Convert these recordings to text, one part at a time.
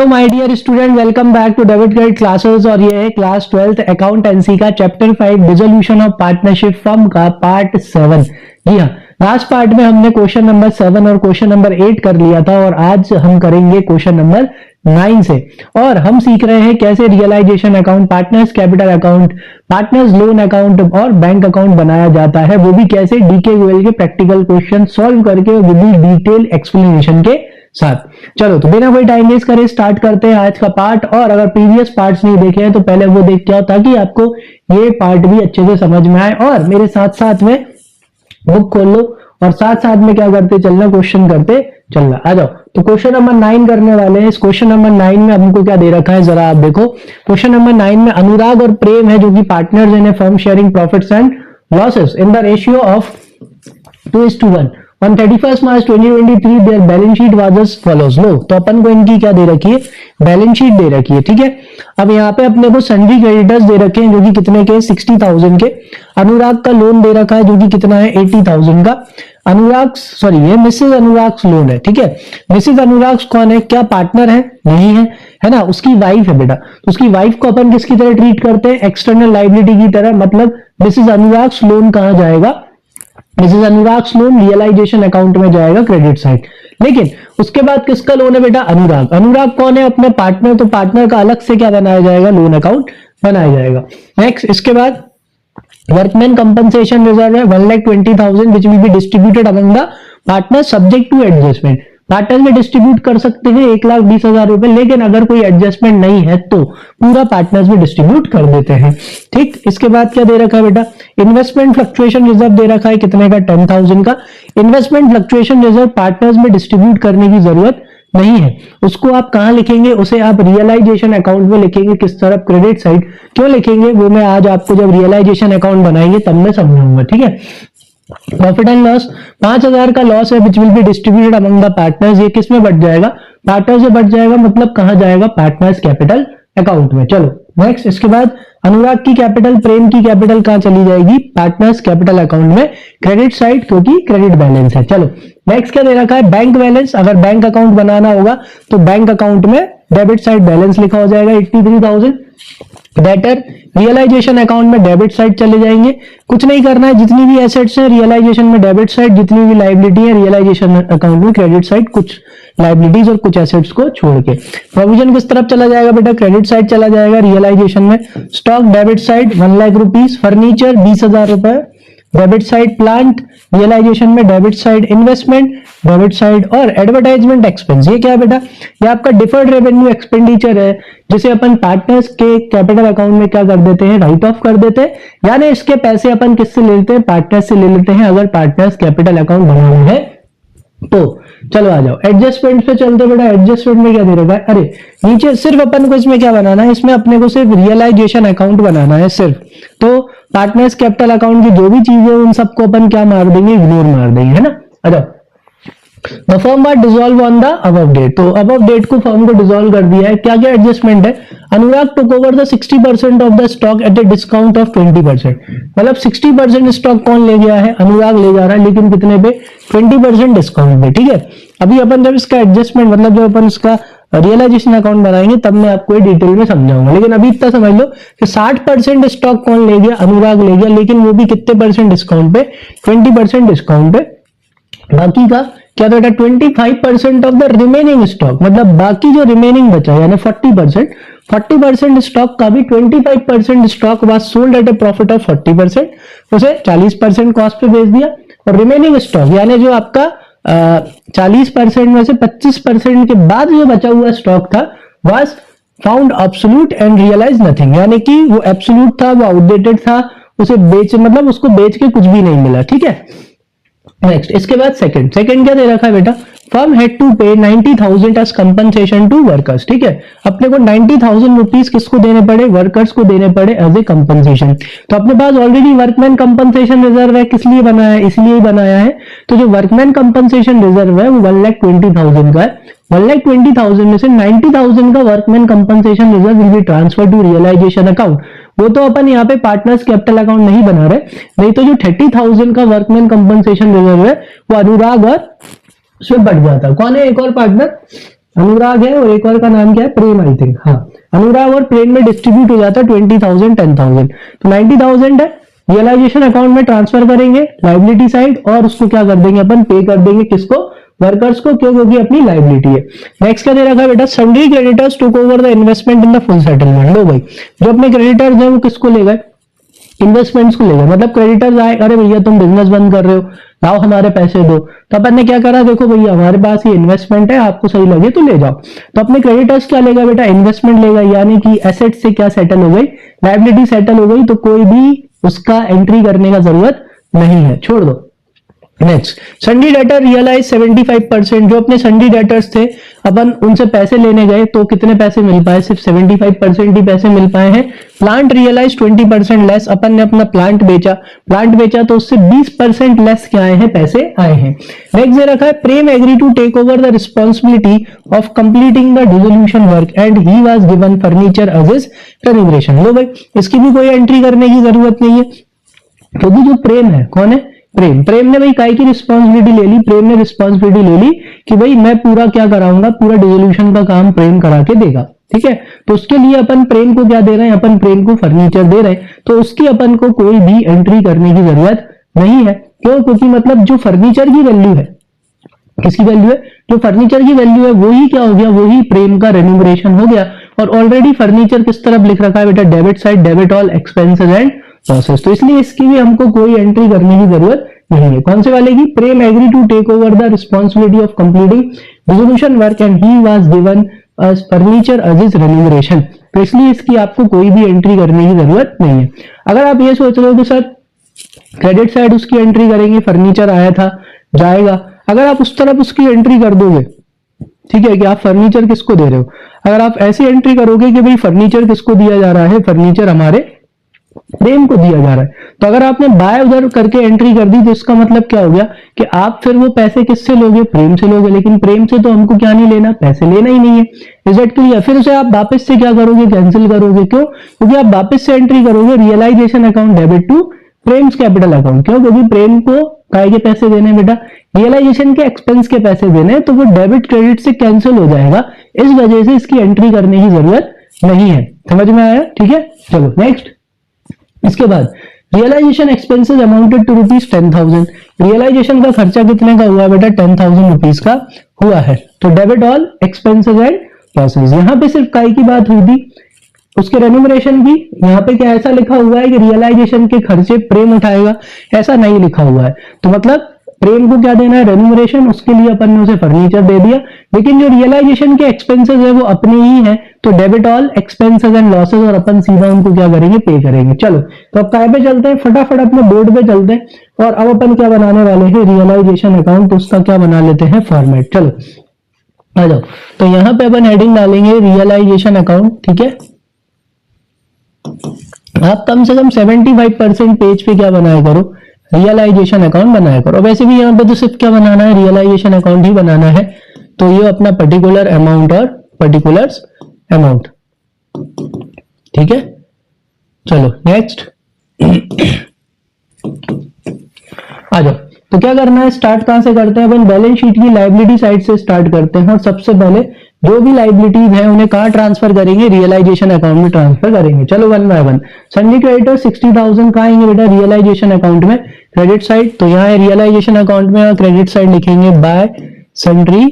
My dear student, welcome back to debit credit classes. और ये है क्लास 12th अकाउंटेंसी का chapter 5 dissolution of partnership firm का part 7। जी हाँ, लास्ट पार्ट में हमने क्वेश्चन नंबर 7 और क्वेश्चन नंबर 8 कर लिया था और आज हम करेंगे क्वेश्चन नंबर 9 से। और हम सीख रहे हैं कैसे realisation account, partners capital account, partners loan account और बैंक अकाउंट बनाया जाता है, वो भी कैसे डीके के प्रैक्टिकल क्वेश्चन सॉल्व करके विद डिटेल एक्सप्लेनेशन के साथ। चलो तो बिना कोई टाइम वेस्ट करे स्टार्ट करते हैं आज का पार्ट। और अगर प्रीवियस पार्ट्स नहीं देखे हैं तो पहले वो देख के आओ ताकि आपको ये पार्ट भी अच्छे से समझ में आए। और मेरे साथ साथ में बुक खोल लो और साथ साथ में क्या करते चलना, क्वेश्चन करते चलना। आ जाओ, तो क्वेश्चन नंबर 9 करने वाले हैं। इस क्वेश्चन नंबर 9 में हमको क्या दे रखा है जरा आप देखो। क्वेश्चन नंबर 9 में अनुराग और प्रेम है जो कि partners in a firm sharing profits and losses in the ratio of 2:1। On 31st March 2023 their balance sheet was as follows. लो तो अपन को इनकी क्या दे रखी है, बैलेंस शीट दे रखी है। ठीक है, अब यहाँ पे अपने को सन्ड्री क्रेडिटर्स दे रखे हैं जो कि कितने के, 60,000 के। अनुराग का लोन दे रखा है जो कि कितना है, 80,000 का। अनुराग सॉरी ये मिसेज अनुराग लोन है। ठीक है, मिसेज अनुराग कौन है, क्या पार्टनर है, नहीं है, है ना, उसकी वाइफ है बेटा। तो उसकी वाइफ को अपन किसकी तरह ट्रीट करते हैं, एक्सटर्नल लाइबिलिटी की तरह। मतलब मिसेज अनुराग लोन कहाँ जाएगा, मिसेज अनुराग लोन रियलाइजेशन अकाउंट में जाएगा, क्रेडिट साइड। लेकिन उसके बाद किसका लोन है बेटा, अनुराग। अनुराग कौन है, अपने पार्टनर, तो पार्टनर का अलग से क्या बनाया जाएगा, लोन अकाउंट बनाया जाएगा। नेक्स्ट इसके बाद वर्कमैन कंपनसेशन रिजर्व है 1,20,000 which will be distributed among the partner subject to adjustment. Partner में डिस्ट्रीब्यूट कर सकते हैं 1,20,000 रुपए, लेकिन अगर कोई एडजस्टमेंट नहीं है तो पूरा पार्टनर्स में डिस्ट्रीब्यूट कर देते हैं। ठीक, इसके बाद क्या दे रखा है बेटा, इन्वेस्टमेंट फ्लक्चुएशन रिजर्व दे रखा है कितने का, 10,000 का। इन्वेस्टमेंट फ्लक्चुएशन रिजर्व पार्टनर्स में डिस्ट्रीब्यूट करने की जरूरत नहीं है। उसको आप कहां लिखेंगे, उसे आप रियलाइजेशन अकाउंट में लिखेंगे। किस तरफ, क्रेडिट साइड। क्यों लिखेंगे वो मैं आज आपको जब रियलाइजेशन अकाउंट बनाएंगे तब मैं समझाऊंगा। ठीक है, प्रॉफिट एंड लॉस 5,000 का लॉस है विच will be distributed among the partners. ये किस में बढ़ जाएगा, पार्टनर से बढ़ जाएगा, मतलब कहां जाएगा, पार्टनर्स कैपिटल अकाउंट में। चलो नेक्स्ट इसके बाद अनुराग की कैपिटल, प्रेम की कैपिटल कहां चली जाएगी, पार्टनर्स कैपिटल अकाउंट में, क्रेडिट साइड, क्योंकि क्रेडिट बैलेंस है। चलो नेक्स्ट क्या दे रखा है, बैंक बैलेंस। अगर बैंक अकाउंट बनाना होगा तो बैंक अकाउंट में डेबिट साइड बैलेंस लिखा हो जाएगा 83,000। डेटर रियलाइजेशन अकाउंट में डेबिट साइड चले जाएंगे। कुछ नहीं करना है, जितनी भी एसेट्स है रियलाइजेशन में डेबिट साइड, जितनी भी लाइबिलिटी है रियलाइजेशन अकाउंट में क्रेडिट साइड, कुछ लाइबिलिटीज और कुछ एसेट्स को छोड़ के। प्रोविजन किस तरफ चला जाएगा बेटा, क्रेडिट साइड चला जाएगा रियलाइजेशन में। Stock debit side 1 lakh rupees, furniture 20,000 रुपए डेबिट साइड, प्लांट रियलाइजेशन में debit side, investment debit side, और एडवर्टाइजमेंट एक्सपेंस ये क्या है बेटा, ये आपका डिफर्ड रेवेन्यू एक्सपेंडिचर है जिसे अपन पार्टनर्स के कैपिटल अकाउंट में क्या कर देते हैं, राइट ऑफ कर देते हैं। यानी इसके पैसे अपन किससे ले लेते हैं, पार्टनर्स से ले लेते हैं अगर पार्टनर्स कैपिटल अकाउंट बनाना है तो। चलो आ जाओ एडजस्टमेंट पे चलते बेटा। एडजस्टमेंट में क्या दे रखा है, अरे नीचे सिर्फ अपन को इसमें क्या बनाना है, इसमें अपने को सिर्फ रियलाइजेशन अकाउंट बनाना है सिर्फ। तो पार्टनर्स कैपिटल अकाउंट की जो भी चीजें उन सबको अपन क्या मार देंगे, इग्नोर मार देंगे, है ना। आ जाओ, the firm was dissolve on the above date. तो अबव डेट को फर्म को डिसॉल्व कर दिया है। क्या क्या एडजस्टमेंट है, Anurag took over the 60% of the stock at a discount of 20%। मतलब 60% स्टॉक कौन ले गया है, अनुराग ले जा रहा है, लेकिन कितने पे, 20% डिस्काउंट पे। ठीक है, अभी अपन जब इसका एडजस्टमेंट मतलब जब अपन इसका रियलाइजेशन अकाउंट बनाएंगे तब मैं आपको डिटेल में समझाऊंगा। लेकिन अभी इतना समझ लो कि 60% स्टॉक कौन ले गया, अनुराग ले गया, लेकिन वो भी कितने परसेंट डिस्काउंट पे, 20% डिस्काउंट पे। बाकी का क्या बेटा, 25% ऑफ द रिमेनिंग स्टॉक, मतलब बाकी जो रिमेनिंग बचा यानी 40% स्टॉक का भी 25% stock was sold at A profit of 40%, उसे 40% कॉस्ट पे बेच दिया। और रिमेनिंग स्टॉक यानी जो आपका 40% में से 25% के बाद जो बचा हुआ स्टॉक था was found obsolete and realise nothing, यानी कि वो एब्सोल्यूट था, वो आउटडेटेड था, उसे बेच मतलब उसको बेच के कुछ भी नहीं मिला। ठीक है, नेक्स्ट इसके बाद सेकंड क्या दे रखा है बेटा, firm had to pay 90,000 as compensation to workers. ठीक है, अपने को 90,000 रुपीज किसको देने पड़े, वर्कर्स को देने पड़े एज ए कंपनसेशन। तो अपने पास ऑलरेडी वर्कमैन कंपनसेशन रिजर्व है, किस लिए बनाया है, इसलिए ही बनाया है। तो जो वर्कमैन कंपनसेशन रिजर्व है वो 1,20,000 का है। 1,20,000 में से 90,000 का workman compensation reserve will be transfer to realisation account. वो तो अपन यहाँ पे पार्टनर्स कैपिटल अकाउंट नहीं बना रहे, नहीं तो जो 30,000 का वर्कमैन कंपनसेशन रिजर्व है वो अनुराग और उसमें बढ़ जाता। कौन है एक और पार्टनर, अनुराग है और एक और का नाम क्या है, प्रेम आई थिंक, हाँ। अनुराग और प्रेम में डिस्ट्रीब्यूट हो जाता है 20,000 10,000, तो 90,000 है, रियलाइजेशन अकाउंट में ट्रांसफर करेंगे लाइबिलिटी साइड, और उसको क्या कर देंगे अपन, पे कर देंगे किसको, वर्कर्स को, क्यों, क्योंकि अपनी लाइबिलिटी है। नेक्स्ट क्या दे रखा है बेटा, sundry creditors took over the investment in the full settlement. लो भाई, जो अपने क्रेडिटर्स हैं वो किसको ले गए, इन्वेस्टमेंट्स को ले गए। मतलब क्रेडिटर्स आए, अरे भैया तुम बिजनेस बंद कर रहे हो, लाओ हमारे पैसे दो, तो अपन ने क्या करा, देखो भैया हमारे पास ये इन्वेस्टमेंट है, आपको सही लगे तो ले जाओ। तो अपने क्रेडिटर्स क्या लेगा बेटा, इन्वेस्टमेंट लेगा, यानी कि एसेट से क्या सेटल हो गई, लाइबिलिटी सेटल हो गई, तो कोई भी उसका एंट्री करने का जरूरत नहीं है, छोड़ दो। नेक्स्ट, सन्डी डेटर रियलाइज 75%, जो अपने सन्डी डेटर्स थे अपन उनसे पैसे लेने गए तो कितने पैसे मिल पाए, सिर्फ 75% ही पैसे मिल पाए हैं। प्लांट रियलाइज 20% लेस, अपन ने अपना प्लांट बेचा तो उससे 20% लेस क्या आए हैं, पैसे आए हैं। नेक्स्ट दे रखा है, Prem agree to take over the responsibility of completing the dissolution work and he was given furniture as his remuneration. लो भाई, इसकी भी कोई एंट्री करने की जरूरत नहीं है, क्योंकि जो प्रेम है, कौन है, प्रेम ने भाई काय की रिस्पॉन्सिबिलिटी ले ली, प्रेम ने रिस्पॉन्सिबिलिटी ले ली कि भाई मैं पूरा क्या कराऊंगा, पूरा डिसोल्यूशन का काम प्रेम करा के देगा, ठीक है। तो उसके लिए अपन प्रेम को क्या दे रहे हैं, अपन प्रेम को फर्नीचर दे रहे हैं, तो उसकी अपन को कोई भी एंट्री करने की जरूरत नहीं है। क्यों, क्योंकि मतलब जो फर्नीचर की वैल्यू है, किसकी वैल्यू है, जो फर्नीचर की वैल्यू है वही क्या हो गया, वही प्रेम का रेन्यूमरेशन हो गया। और ऑलरेडी फर्नीचर किस तरफ लिख रखा है बेटा, debit side, debit all expenses and losses, तो इसलिए इसकी भी हमको कोई एंट्री करने की जरूरत नहीं है। कौन से वाले की, Prem agree to take over the responsibility of completing dissolution work and he was given as furniture as his remuneration, तो इसलिए इसकी आपको कोई भी एंट्री करने की जरूरत नहीं है। अगर आप ये सोच रहे हो कि सर क्रेडिट साइड उसकी एंट्री करेंगे, फर्नीचर आया था जाएगा, अगर आप उस तरफ उसकी एंट्री कर दोगे, ठीक है, कि आप फर्नीचर किसको दे रहे हो, अगर आप ऐसी एंट्री करोगे कि भाई फर्नीचर किसको दिया जा रहा है, फर्नीचर हमारे प्रेम को दिया जा रहा है, तो अगर आपने बाय उधर करके एंट्री कर दी तो इसका मतलब क्या हो गया कि आप फिर वो पैसे किससे लोगे, प्रेम से लोगे, लेकिन प्रेम से तो हमको क्या नहीं लेना, पैसे लेना ही नहीं है। Is that clear? फिर उसे आप वापस से क्या करोगे, कैंसिल करोगे। क्यों? क्योंकि आप वापस से एंट्री करोगे realisation account debit to Prem's capital account. क्यों? क्योंकि प्रेम को काय के पैसे देने बेटा, रियलाइजेशन के एक्सपेंस के पैसे देने, तो वो डेबिट क्रेडिट से कैंसिल हो जाएगा, इस वजह से इसकी एंट्री करने की जरूरत नहीं है। समझ में आया? ठीक है, चलो नेक्स्ट। इसके बाद रियलाइजेशन एक्सपेंसेस अमाउंटेड टू ₹10,000, रियलाइजेशन का खर्चा कितने का हुआ बेटा, 10,000 रुपीज का हुआ है। तो debit all expenses and losses, यहां पे सिर्फ काय की बात हुई थी, उसके रेन्यूमरेशन की यहाँ पे क्या ऐसा लिखा हुआ है कि रियलाइजेशन के खर्चे प्रेम उठाएगा, ऐसा नहीं लिखा हुआ है। तो मतलब प्रेम को क्या देना है, रेन्यूमरेशन, उसके लिए अपन ने उसे फर्नीचर दे दिया, लेकिन जो रियलाइजेशन के एक्सपेंसेस है वो अपने ही है, तो debit all expenses and losses, और अपन सीधा उनको क्या करेंगे, पे करेंगे। चलो तो अब काय पे चलते हैं, फटाफट अपने बोर्ड पे चलते हैं, और अब अपन क्या बनाने वाले हैं, रियलाइजेशन अकाउंट, तो उसका क्या बना लेते हैं, फॉर्मेट। चलो आ जाओ, तो यहाँ पे अपन हेडिंग डालेंगे रियलाइजेशन अकाउंट, ठीक है। आप कम से कम 75% पेज पे क्या बनाया करो, रियलाइजेशन अकाउंट बनाया करो। वैसे भी यहाँ पे तो सिर्फ क्या बनाना है, रियलाइजेशन अकाउंट ही बनाना है, तो ये अपना पर्टिकुलर अमाउंट और पर्टिकुलर्स अमाउंट, ठीक है। चलो नेक्स्ट आ जाओ, तो क्या करना है, स्टार्ट कहां से करते हैं अपन, बैलेंस शीट की लायबिलिटी साइड से स्टार्ट करते हैं, और सबसे पहले जो भी लायबिलिटीज है उन्हें कहां ट्रांसफर करेंगे, रियलाइजेशन अकाउंट में ट्रांसफर करेंगे। चलो वन बाय वन। सन्डी क्रेडिटर 60,000 कहां आएंगे बेटा, रियलाइजेशन अकाउंट में, क्रेडिट साइड, तो यहाँ है रियलाइजेशन अकाउंट में, क्रेडिट साइड लिखेंगे बाय सन्ड्री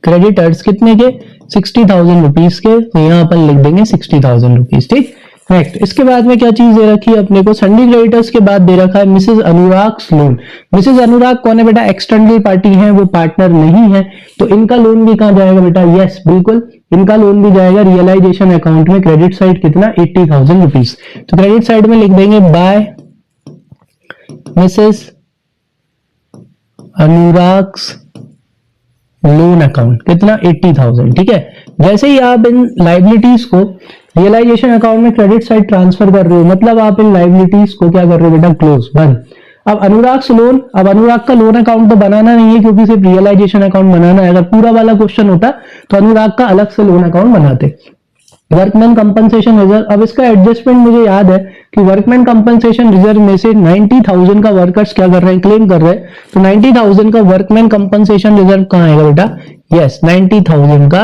क्रेडिटर्स, कितने के, 60,000 रुपीज के, तो यहाँ अपन लिख देंगे 60,000 रुपीज, ठीक। नेक्स्ट, इसके बाद में क्या चीज दे रखी है अपने को, सन्डी क्रेडिटर्स के बाद दे रखा है मिसेज अनुराग लोन। मिसेज अनुराग कौन है बेटा, एक्सटर्नल पार्टी है, वो पार्टनर नहीं है, तो इनका लोन भी कहां जाएगा बेटा, यस बिल्कुल, इनका लोन भी जाएगा रियलाइजेशन अकाउंट में। क्रेडिट साइड कितना, 80,000 रुपीज, तो क्रेडिट साइड में लिख देंगे बाय मिसेज अनुराग लोन अकाउंट, कितना, 80,000, ठीक है। जैसे ही आप इन लाइबिलिटीज को रियलाइजेशन अकाउंट में क्रेडिट साइड ट्रांसफर कर रहे हो, मतलब आप इन लाइबिलिटीज को क्या कर रहे हो बेटा, क्लोज, बंद। अब अनुराग से लोन, अब अनुराग का लोन अकाउंट तो बनाना नहीं है, क्योंकि सिर्फ रियलाइजेशन अकाउंट बनाना है। अगर पूरा वाला क्वेश्चन होता तो अनुराग का अलग से लोन अकाउंट बनाते। वर्कमैन कंपनसेशन रिजर्व, अब इसका एडजस्टमेंट मुझे याद है कि वर्कमैन कंपनसेशन रिजर्व में से 90,000 का वर्कर्स क्या कर रहे हैं, क्लेम कर रहे हैं, तो 90,000 का वर्कमैन कंपनसेशन रिजर्व कहां आएगा बेटा, यस 90,000 का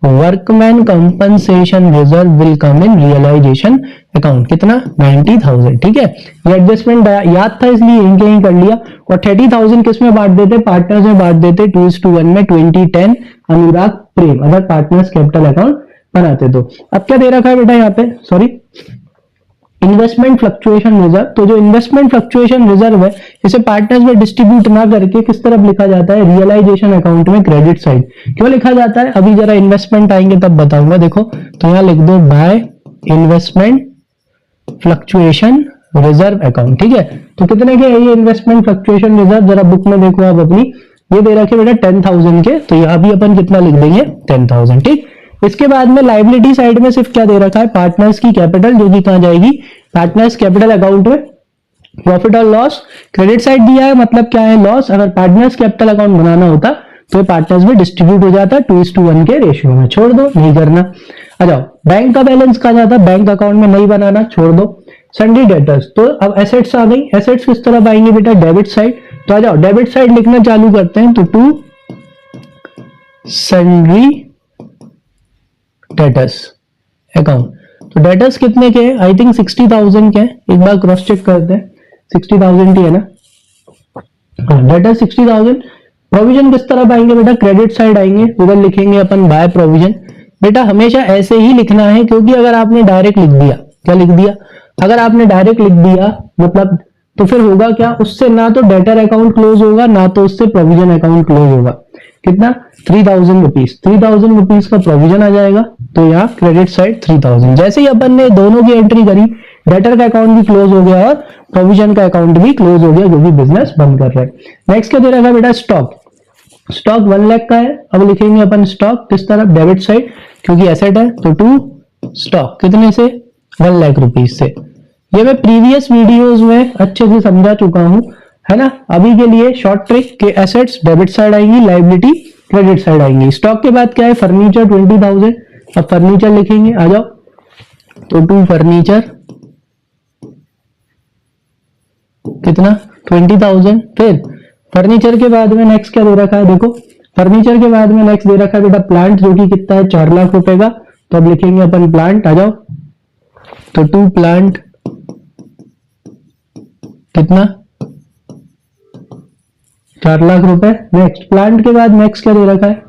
workman compensation reserve will come in realisation account. कितना? 90,000। ठीक है, ये एडजस्टमेंट याद था इसलिए इनके ही कर लिया। और 30,000 किस में बांट देते? पार्टनर्स में बांट देते 2:1 में। 2010 अनुराग प्रेम अगर पार्टनर्स कैपिटल अकाउंट बनाते तो। अब क्या दे रखा है बेटा यहाँ पे? Sorry, investment fluctuation reserve. तो जो इन्वेस्टमेंट फ्लक्चुएशन रिजर्व है इसे पार्टनर्स में डिस्ट्रीब्यूट ना करके किस तरफ लिखा जाता है? रियलाइजेशन अकाउंट में क्रेडिट साइड। क्यों लिखा जाता है अभी जरा इन्वेस्टमेंट आएंगे तब बताऊंगा। देखो तो यहां लिख दो by investment fluctuation reserve account. ठीक है, तो कितने के है ये इन्वेस्टमेंट फ्लक्चुएशन रिजर्व? जरा बुक में देखो आप अपनी, ये दे रखे बेटा 10,000 के, तो यहां भी अपन कितना लिख देंगे? 10,000। ठीक, इसके बाद में लाइबिलिटी साइड में सिर्फ क्या दे रखा है? पार्टनर्स की कैपिटल, जो कि कहां जाएगी? पार्टनर्स कैपिटल अकाउंट में। प्रॉफिट और लॉस क्रेडिट साइड दिया है, मतलब क्या है? लॉस। अगर पार्टनर्स कैपिटल अकाउंट बनाना होता तो पार्टनर्स में डिस्ट्रीब्यूट हो जाता 2:1 के रेशियो में। छोड़ दो, नहीं करना। आ जाओ, बैंक का बैलेंस कहा जाता? बैंक अकाउंट में नहीं बनाना, छोड़ दो। सन्ड्री डेटर्स, तो अब एसेट्स आ गई। एसेट्स किस तरफ आएंगे बेटा? Debit side. तो आ जाओ डेबिट साइड लिखना चालू करते हैं। तो टू सन्ड्री डेटर्स अकाउंट। तो डेटर्स कितने के हैं? आई थिंक 60,000 के हैं। एक बार क्रॉस चेक करते हैं, 60,000 की है ना? डेटर्स 60,000। प्रोविजन किस तरफ आएंगे बेटा? क्रेडिट साइड आएंगे। उधर लिखेंगे अपन बाय प्रोविजन। बेटा हमेशा ऐसे ही लिखना है, क्योंकि अगर आपने डायरेक्ट लिख दिया, क्या लिख दिया? अगर आपने डायरेक्ट लिख दिया मतलब तो फिर होगा क्या? उससे ना तो डेटर अकाउंट क्लोज होगा, ना तो उससे प्रोविजन अकाउंट क्लोज होगा। कितना? 3,000 रुपीज। 3,000 रुपीज का प्रोविजन आ जाएगा, तो यहाँ क्रेडिट साइड 3,000। जैसे ही अपन ने दोनों की एंट्री करी, डेटर का अकाउंट भी क्लोज हो गया और प्रोविजन का अकाउंट भी क्लोज हो गया, जो भी बिजनेस बंद कर रहे हैं। नेक्स्ट क्या दे रखा है बेटा? स्टॉक। स्टॉक 1 लाख का है। अब लिखेंगे अपन स्टॉक किस तरफ? डेबिट साइड, क्योंकि एसेट है। तो टू स्टॉक कितने से? 1 लाख रुपीज से। ये मैं प्रीवियस वीडियोस में अच्छे से समझा चुका हूं, है ना? अभी के लिए शॉर्ट ट्रिक के एसेट्स डेबिट साइड आएंगी, लाइबिलिटी क्रेडिट साइड आएंगी। स्टॉक के बाद क्या है? फर्नीचर 20,000। अब फर्नीचर लिखेंगे, आ जाओ। तो टू फर्नीचर कितना? 20,000। फिर फर्नीचर के बाद में नेक्स्ट क्या दे रखा है? देखो फर्नीचर के बाद में नेक्स्ट दे रखा है बेटा प्लांट, जो कि कितना है? 4 लाख रुपए का। तो अब लिखेंगे अपन प्लांट, आ जाओ। तो टू प्लांट कितना? 4 लाख रुपए। नेक्स्ट प्लांट के बाद नेक्स्ट क्या दे रखा है?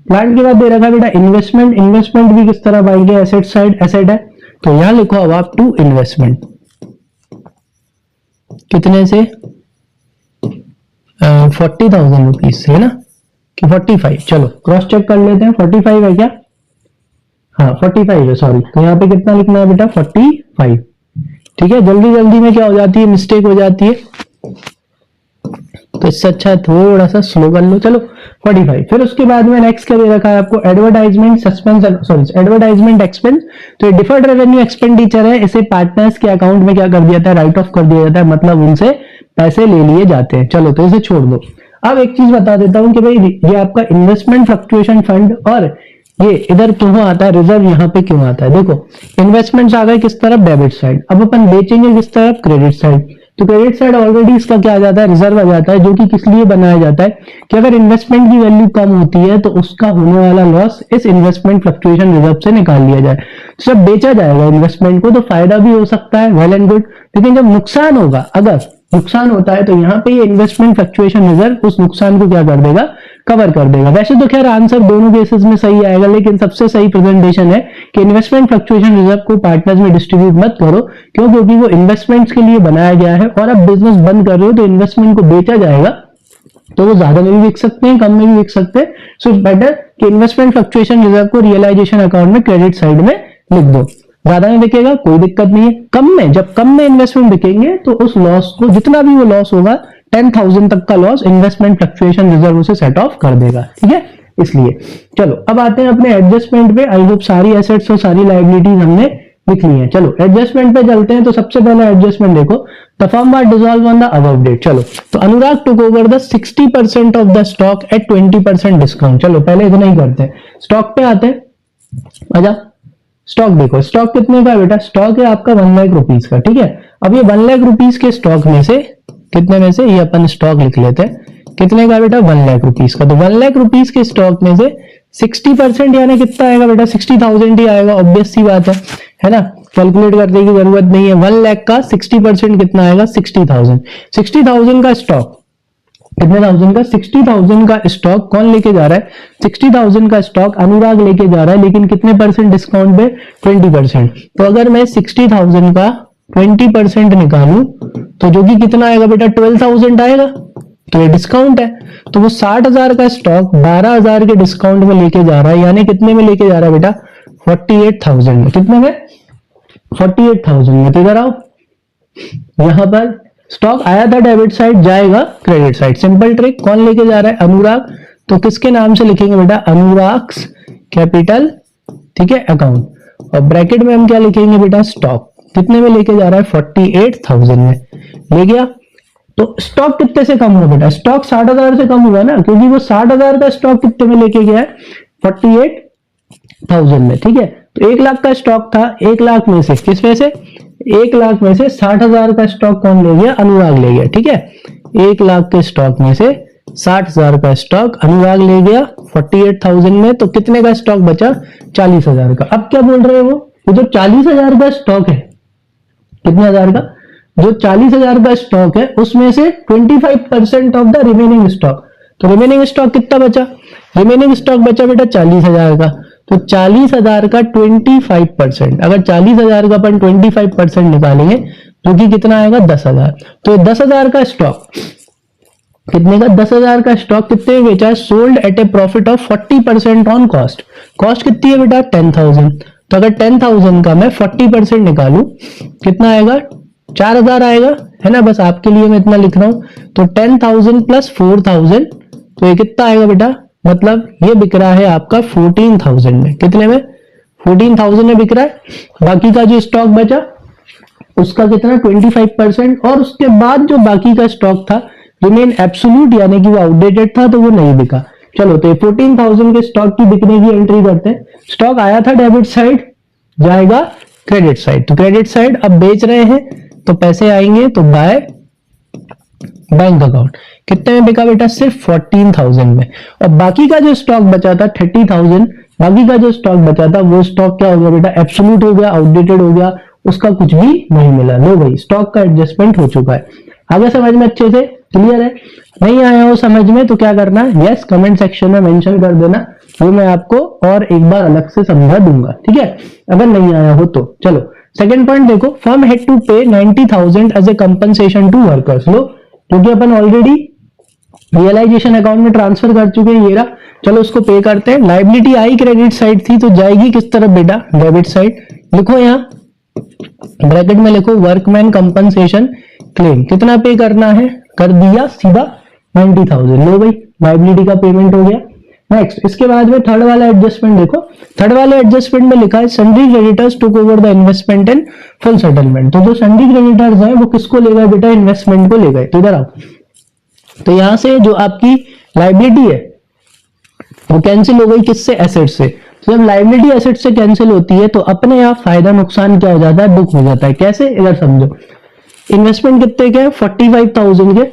प्लांट के बाद दे रखा है बेटा इन्वेस्टमेंट। इन्वेस्टमेंट भी किस तरह आएंगे? एसेट साइड, एसेट है। तो यहां लिखो अब आप टू इन्वेस्टमेंट कितने से? 40,000 रुपीज से, है ना? कि 45? चलो क्रॉस चेक कर लेते हैं। 45 है क्या? हाँ 45 है, सॉरी। तो यहाँ पे कितना लिखना है बेटा? 45। ठीक है, जल्दी जल्दी में क्या हो जाती है? मिस्टेक हो जाती है, तो इससे अच्छा थोड़ा सा स्लो कर लो। चलो 45। फिर उसके बाद में नेक्स्ट क्या दे रखा है आपको? Advertisement suspense, sorry advertisement expense. तो ये डिफर्ड रेवेन्यू एक्सपेंडिचर है, इसे पार्टनर्स के अकाउंट में क्या कर दिया जाता है? राइट ऑफ कर दिया जाता है, मतलब उनसे पैसे ले लिए जाते हैं। चलो तो इसे छोड़ दो। अब एक चीज बता देता हूं कि भाई ये आपका इन्वेस्टमेंट फ्लक्चुएशन फंड, और ये इधर क्यों आता है? रिजर्व यहाँ पे क्यों आता है? देखो इन्वेस्टमेंट्स आ गए किस तरफ? Debit side. अब अपन बेचेंगे किस तरफ? Credit side. तो क्रेडिट साइड ऑलरेडी इसका क्या आ जाता है? रिजर्व आ जाता है, जो कि किस लिए बनाया जाता है कि अगर इन्वेस्टमेंट की वैल्यू कम होती है तो उसका होने वाला लॉस इस इन्वेस्टमेंट फ्लक्चुएशन रिजर्व से निकाल लिया जाए। तो जब बेचा जाएगा इन्वेस्टमेंट को तो फायदा भी हो सकता है, वेल एंड गुड। लेकिन जब नुकसान होगा, अगर नुकसान होता है, तो यहाँ पे ये इन्वेस्टमेंट फ्लक्चुएशन रिजर्व उस नुकसान को क्या कर देगा? कवर कर देगा। वैसे तो खैर आंसर दोनों केसेस में सही आएगा, लेकिन सबसे सही प्रेजेंटेशन है कि इन्वेस्टमेंट फ्लक्चुएशन रिजर्व को पार्टनर्स में डिस्ट्रीब्यूट मत करो। क्यों? क्योंकि वो इन्वेस्टमेंट्स के लिए बनाया गया है, और अब बिजनेस बंद कर रहे हो तो इन्वेस्टमेंट को बेचा जाएगा, तो वो ज्यादा में भी बिक सकते हैं, कम में भी बिक सकते हैं। सो बेटर कि इन्वेस्टमेंट फ्लक्चुएशन रिजर्व को रियलाइजेशन अकाउंट में क्रेडिट साइड में लिख दो। ज्यादा में बिकेगा कोई दिक्कत नहीं है, कम में, जब कम में इन्वेस्टमेंट बिकेंगे तो उस लॉस को, जितना भी वो लॉस होगा 10,000 तक का लॉस, इन्वेस्टमेंट फ्लक्चुएशन रिजर्व उसे सेट ऑफ कर देगा। ठीक है, इसलिए चलो अब आते हैं अपने एडजस्टमेंट पे। आई होप सारी एसेट्स और सारी लायबिलिटीज हमने लिख ली है। चलो एडजस्टमेंट पे चलते हैं। तो सबसे पहले एडजस्टमेंट देखो, the firm was dissolve on the above date. चलो तो Anurag took over the 60% of the stock at 20% discount. चलो पहले इतना ही करते हैं, स्टॉक पे आते हैं। आजा स्टॉक देखो, स्टॉक कितने का है बेटा? स्टॉक है आपका 1 लाख रुपीज का। ठीक है, अब ये 1 लाख रुपीज के स्टॉक में से कितने में से, ये अपन स्टॉक लिख लेते हैं कितने का बेटा 1 लाख रुपीस का। तो 1 लाख रुपीस के स्टॉक में से 60% यानी कितना आएगा बेटा 60,000 ही आएगा, ऑब्वियस सी बात है ना, कैलकुलेट करने की जरूरत नहीं है। 1 लाख का 60% कितना आएगा 60,000। 60,000 का स्टॉक कितने थाउजेंड का 60,000 का स्टॉक कौन लेके जा रहा है, 60,000 का स्टॉक अनुराग लेके जा रहा है, लेकिन कितने परसेंट डिस्काउंट पे 20%। तो अगर मैं 60,000 का 20% निकालूं तो जो कि कितना आएगा बेटा 12,000 आएगा, तो ये डिस्काउंट है। तो वो 60,000 का स्टॉक 12,000 के डिस्काउंट में लेके जा रहा है, यानी कितने में लेके जा रहा है बेटा 48,000 में। कितने में 48,000 में। तो इधर आओ, यहां पर स्टॉक आया था डेबिट साइड, जाएगा क्रेडिट साइड। सिंपल ट्रिक, कौन लेके जा रहा है अनुराग, तो किसके नाम से लिखेंगे बेटा अनुराग्स कैपिटल, ठीक है अकाउंट, और ब्रैकेट में हम क्या लिखेंगे बेटा स्टॉक। कितने में लेके जा रहा है 48,000 में ले गया। तो स्टॉक कितने से कम हुआ बेटा, स्टॉक 60,000 से कम हुआ ना, क्योंकि वो 60,000 का स्टॉक कितने में लेके गया है 48,000 में, ठीक है। तो 1 लाख का स्टॉक था, 1 लाख में से किस में से 1 लाख में से 60,000 का स्टॉक कौन ले गया अनुराग ले गया, ठीक है। 1 लाख के स्टॉक में से 60,000 का स्टॉक अनुराग ले गया 48,000 में। तो कितने का स्टॉक बचा 40,000 का। अब क्या बोल रहे हो, वो जो 40,000 का स्टॉक है, कितने हजार का, जो 40,000 का स्टॉक है उसमें से 25% ऑफ द रिमेनिंग स्टॉक। तो रिमेनिंग स्टॉक कितना बचा, रिमेनिंग स्टॉक बचा बेटा 40,000 का। तो 40,000 का 25%, अगर 40,000 का अपन 25% निकालेंगे जो कि कितना आएगा 10,000। तो 10,000 का स्टॉक कितने का 10,000 का स्टॉक कितने में बेचा, sold at A profit of 40% on cost. Cost कितनी है बेटा 10,000। तो अगर 10,000 का मैं 40% निकालू कितना आएगा 4,000 आएगा, है ना। बस आपके लिए मैं इतना लिख रहा हूं। तो 10,000 प्लस 4,000, तो ये कितना आएगा बेटा, मतलब ये बिक रहा है आपका 14,000 में। कितने में 14,000 में बिक रहा है। बाकी का जो स्टॉक बचा उसका कितना 25%, और उसके बाद जो बाकी का स्टॉक था रिमेन एब्सोल्यूट, यानी कि वो आउटडेटेड था तो वो नहीं बिका। चलो तो 14,000 के स्टॉक की बिकने की एंट्री करते हैं। स्टॉक आया था डेबिट साइड, जाएगा क्रेडिट साइड। तो क्रेडिट साइड अब बेच रहे हैं तो पैसे आएंगे, तो बाय बैंक अकाउंट। कितने में बिका बेटा सिर्फ 14,000 में। और बाकी का जो स्टॉक बचा था 30,000, बाकी का जो स्टॉक बचा था वो स्टॉक क्या हो गया बेटा एब्सोल्यूट हो गया, आउटडेटेड हो गया, उसका कुछ भी नहीं मिला। लो भाई स्टॉक का एडजस्टमेंट हो चुका है। आगे समझ में अच्छे से क्लियर है, नहीं आया हो समझ में तो क्या करना है, यस कमेंट सेक्शन में मेंशन कर देना, वो मैं आपको और एक बार अलग से समझा दूंगा, ठीक है, अगर नहीं आया हो तो। चलो सेकंड पॉइंट देखो, firm had to pay 90,000 as a compensation to workers. लो क्योंकि अपन ऑलरेडी रियलाइजेशन अकाउंट में ट्रांसफर कर चुके हैं, ये रहा, चलो उसको पे करते हैं। लाइबिलिटी आई क्रेडिट साइड थी तो जाएगी किस तरफ बेटा डेबिट साइड। लिखो यहाँ ब्रैकेट में लिखो वर्कमैन कंपनसेशन क्लेम, कितना पे करना है, कर दिया सीधा 90,000। लो भाई लाइबिलिटी का पेमेंट हो गया। नेक्स्ट इसके बाद में थर्ड वाला एडजस्टमेंट देखो, थर्ड वाले एडजस्टमेंट में लिखा है sundry creditors took over the investment and full settlement. तो जो सन्ड्री क्रेडिटर्स हैं वो किसको ले गए बेटा इन्वेस्टमेंट को ले गए। तो इधर आओ, तो यहां से जो आपकी लाइबिलिटी है वो कैंसिल हो गई किससे, एसेट से। तो जब लाइबिलिटी एसेट से कैंसिल होती है तो अपने आप फायदा नुकसान क्या हो जाता है, बुक हो जाता है। कैसे, इधर समझो, इन्वेस्टमेंट कितने के 45,000 के,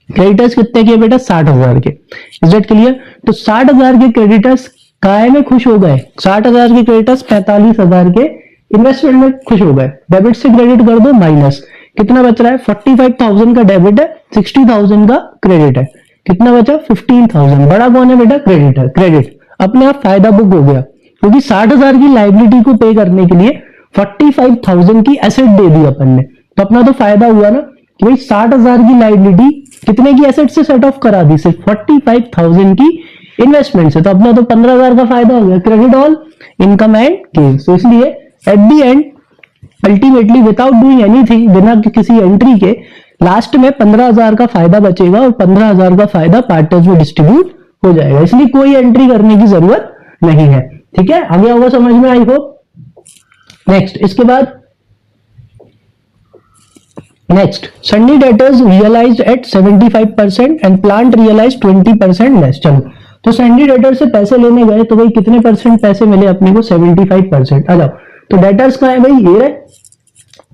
क्रेडिटर्स कितने के बेटा 60,000 के। Is that clear. तो 60,000 के क्रेडिटर्स काय में खुश हो गए, 60,000 के क्रेडिटर्स 45,000 के इन्वेस्टमेंट में खुश हो गए। डेबिट से क्रेडिट कर दो माइनस, कितना बच रहा है 45,000 का डेबिट है, 60,000 का क्रेडिट है, कितना बचा 15,000। बड़ा कौन है बेटा क्रेडिट है, क्रेडिट अपने आप फायदा बुक हो गया, क्योंकि 60,000 की लाइबिलिटी को पे करने के लिए 45,000 की एसेट दे दी अपन ने, तो अपना तो फायदा हुआ ना कि भाई 60,000 की लाइबिलिटी कितने की एसेट से सेट ऑफ करा दी, सिर्फ 45,000 की इन्वेस्टमेंट से, तो अपना तो 15,000 का फायदा हो गया। Credit all income and gain. तो इसलिए at the and ultimately without doing anything, बिना किसी एंट्री के लास्ट में 15,000 का फायदा बचेगा और 15,000 का फायदा पार्टनर्स में डिस्ट्रीब्यूट हो जाएगा, इसलिए कोई एंट्री करने की जरूरत नहीं है। ठीक है, आगे होगा समझ में, आई होप। नेक्स्ट इसके बाद next sundry debtors realised at 75% and plant realised 20% less. चलो तो सन्नी डेटर से पैसे लेने गए तो भाई कितने परसेंट पैसे मिले अपने को 75%। आ जाओ, तो डेटर्स का है भाई ये रहे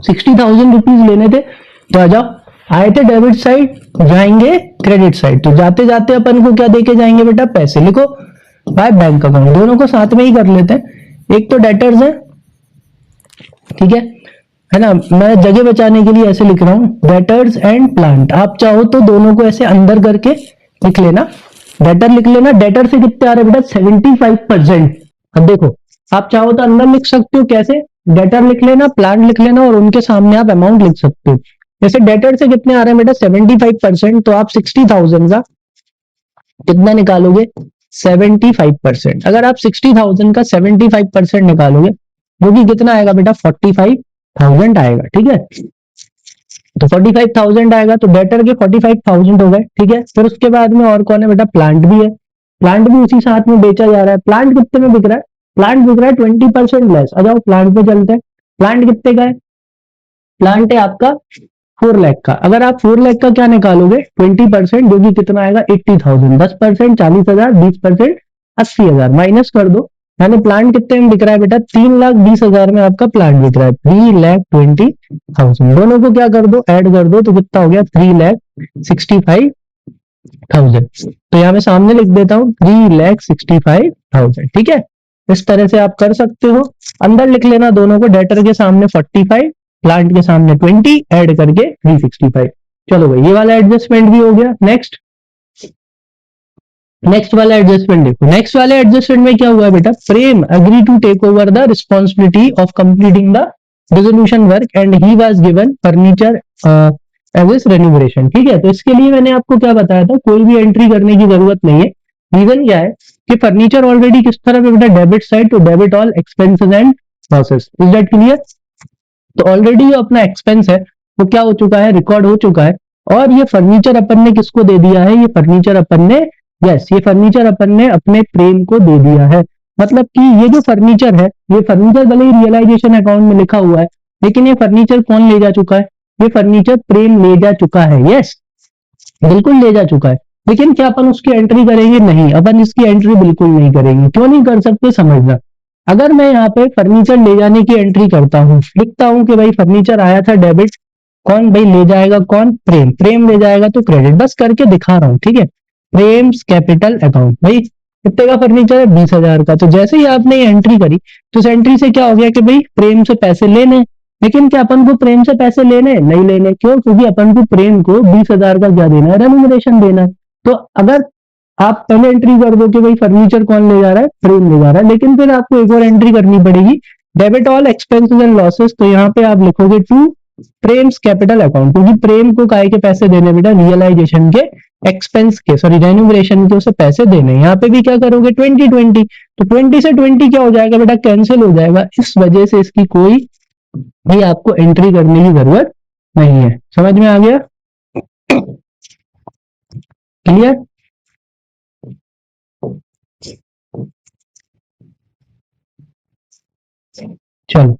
60,000 रुपीज लेने थे, तो आ जाओ, आए थे डेबिट साइड, जाएंगे क्रेडिट साइड। तो जाते जाते अपन को क्या देके जाएंगे बेटा, पैसे लिखो बाय बैंक अकाउंट, दोनों को साथ में ही कर लेते हैं। एक तो डेटर्स है, ठीक है ना, मैं जगह बचाने के लिए ऐसे लिख रहा हूं, डेटर्स एंड प्लांट। आप चाहो तो दोनों को ऐसे अंदर करके लिख लेना, डेटर लिख लेना। डेटर से कितने आ रहे हैं बेटा, 75%। अब देखो, आप चाहो तो अंदर लिख सकते हो, कैसे, डेटर लिख लेना, प्लांट लिख लेना और उनके सामने आप अमाउंट लिख सकते हो। जैसे डेटर से कितने आ रहे हैं बेटा, 75%, तो आप 60,000 का कितना निकालोगे, 75%। अगर आप 60,000 का 75% निकालोगे, जो कि कितना आएगा बेटा, 45,000 आएगा, ठीक है। तो 45,000 आएगा, तो डेटर के 45,000 हो गए, ठीक है। फिर उसके बाद में और कौन है बेटा, प्लांट भी है, प्लांट भी उसी साथ में बेचा जा रहा है। प्लांट कितने में बिक रहा है, प्लांट बिक रहा है 20% लेस। आ जाओ प्लांट पे चलते हैं। प्लांट कितने का है, प्लांट है आपका 4 लाख का। अगर आप 4 लाख का क्या निकालोगे, 20%, जो कि कितना आएगा, 80,000। 10% 40,000, 20% 80,000, माइनस कर दो। यानी प्लांट कितने में बिक रहा है बेटा, 3,20,000 में आपका प्लांट बिक रहा है, 3,20,000। दोनों को क्या कर दो, ऐड कर दो, तो कितना हो गया, 3,65,000। तो यहाँ मैं सामने लिख देता हूँ 3,65,000, ठीक है। इस तरह से आप कर सकते हो। अंदर लिख लेना दोनों को, डेटर के सामने 45, प्लांट के सामने 20, ऐड करके 365। चलो भाई, ये वाला एडजस्टमेंट भी हो गया। नेक्स्ट वाला एडजस्टमेंट देखो। नेक्स्ट वाले एडजस्टमेंट में क्या हुआ है बेटा, Prem agree to take over the responsibility of completing the dissolution work and he was given furniture as is remuneration, ठीक है। तो इसके लिए मैंने आपको क्या बताया था, कोई भी एंट्री करने की जरूरत नहीं है। रीजन क्या है कि फर्नीचर ऑलरेडी किस तरह पे बेटा, debit side, to debit all expenses and losses. Is that clear. तो ऑलरेडी जो अपना एक्सपेंस है वो क्या हो चुका है, रिकॉर्ड हो चुका है। और ये फर्नीचर अपन ने किसको दे दिया है, ये फर्नीचर अपन ने, यस, ये फर्नीचर अपन ने अपने प्रेम को दे दिया है। मतलब कि ये जो फर्नीचर है, ये फर्नीचर भले ही रियलाइजेशन अकाउंट में लिखा हुआ है, लेकिन ये फर्नीचर कौन ले जा चुका है, ये फर्नीचर प्रेम ले जा चुका है। यस, बिल्कुल ले जा चुका है। लेकिन क्या अपन उसकी एंट्री करेंगे, नहीं, अपन इसकी एंट्री बिल्कुल नहीं करेंगे। क्यों नहीं कर सकते, समझना। अगर मैं यहाँ पे फर्नीचर ले जाने की एंट्री करता हूँ, लिखता हूँ कि भाई फर्नीचर आया था डेबिट, कौन भाई ले जाएगा, कौन, प्रेम, प्रेम ले जाएगा तो क्रेडिट, बस करके दिखा रहा हूँ, ठीक है। प्रेम्स कैपिटल अकाउंट, भाई कितने का फर्नीचर है, 20,000 का। तो जैसे ही आपने ये एंट्री करी, तो इस एंट्री से क्या हो गया कि भाई प्रेम से पैसे लेने। लेकिन क्या अपन को प्रेम से पैसे लेने, नहीं लेने, क्यों, क्योंकि अपन को प्रेम को 20,000 का क्या देना है, रेम्यूनरेशन देना है। तो अगर आप पहले एंट्री कर दो कि भाई फर्नीचर कौन ले जा रहा है, प्रेम ले जा रहा है, लेकिन फिर आपको एक और एंट्री करनी पड़ेगी, debit all expenses and losses. तो यहाँ पे आप लिखोगे टू प्रेम्स कैपिटल अकाउंट, क्योंकि प्रेम को काय के पैसे देने बेटा, रियलाइजेशन के, एक्सपेंस के, सॉरी रेन्यूमरेशन के उसे पैसे देने। यहाँ पे भी क्या करोगे, 20-20, तो 20 से 20 क्या हो जाएगा बेटा, कैंसिल हो जाएगा। इस वजह से इसकी कोई भी आपको एंट्री करने की जरूरत नहीं है। समझ में आ गया, क्लियर। चलो,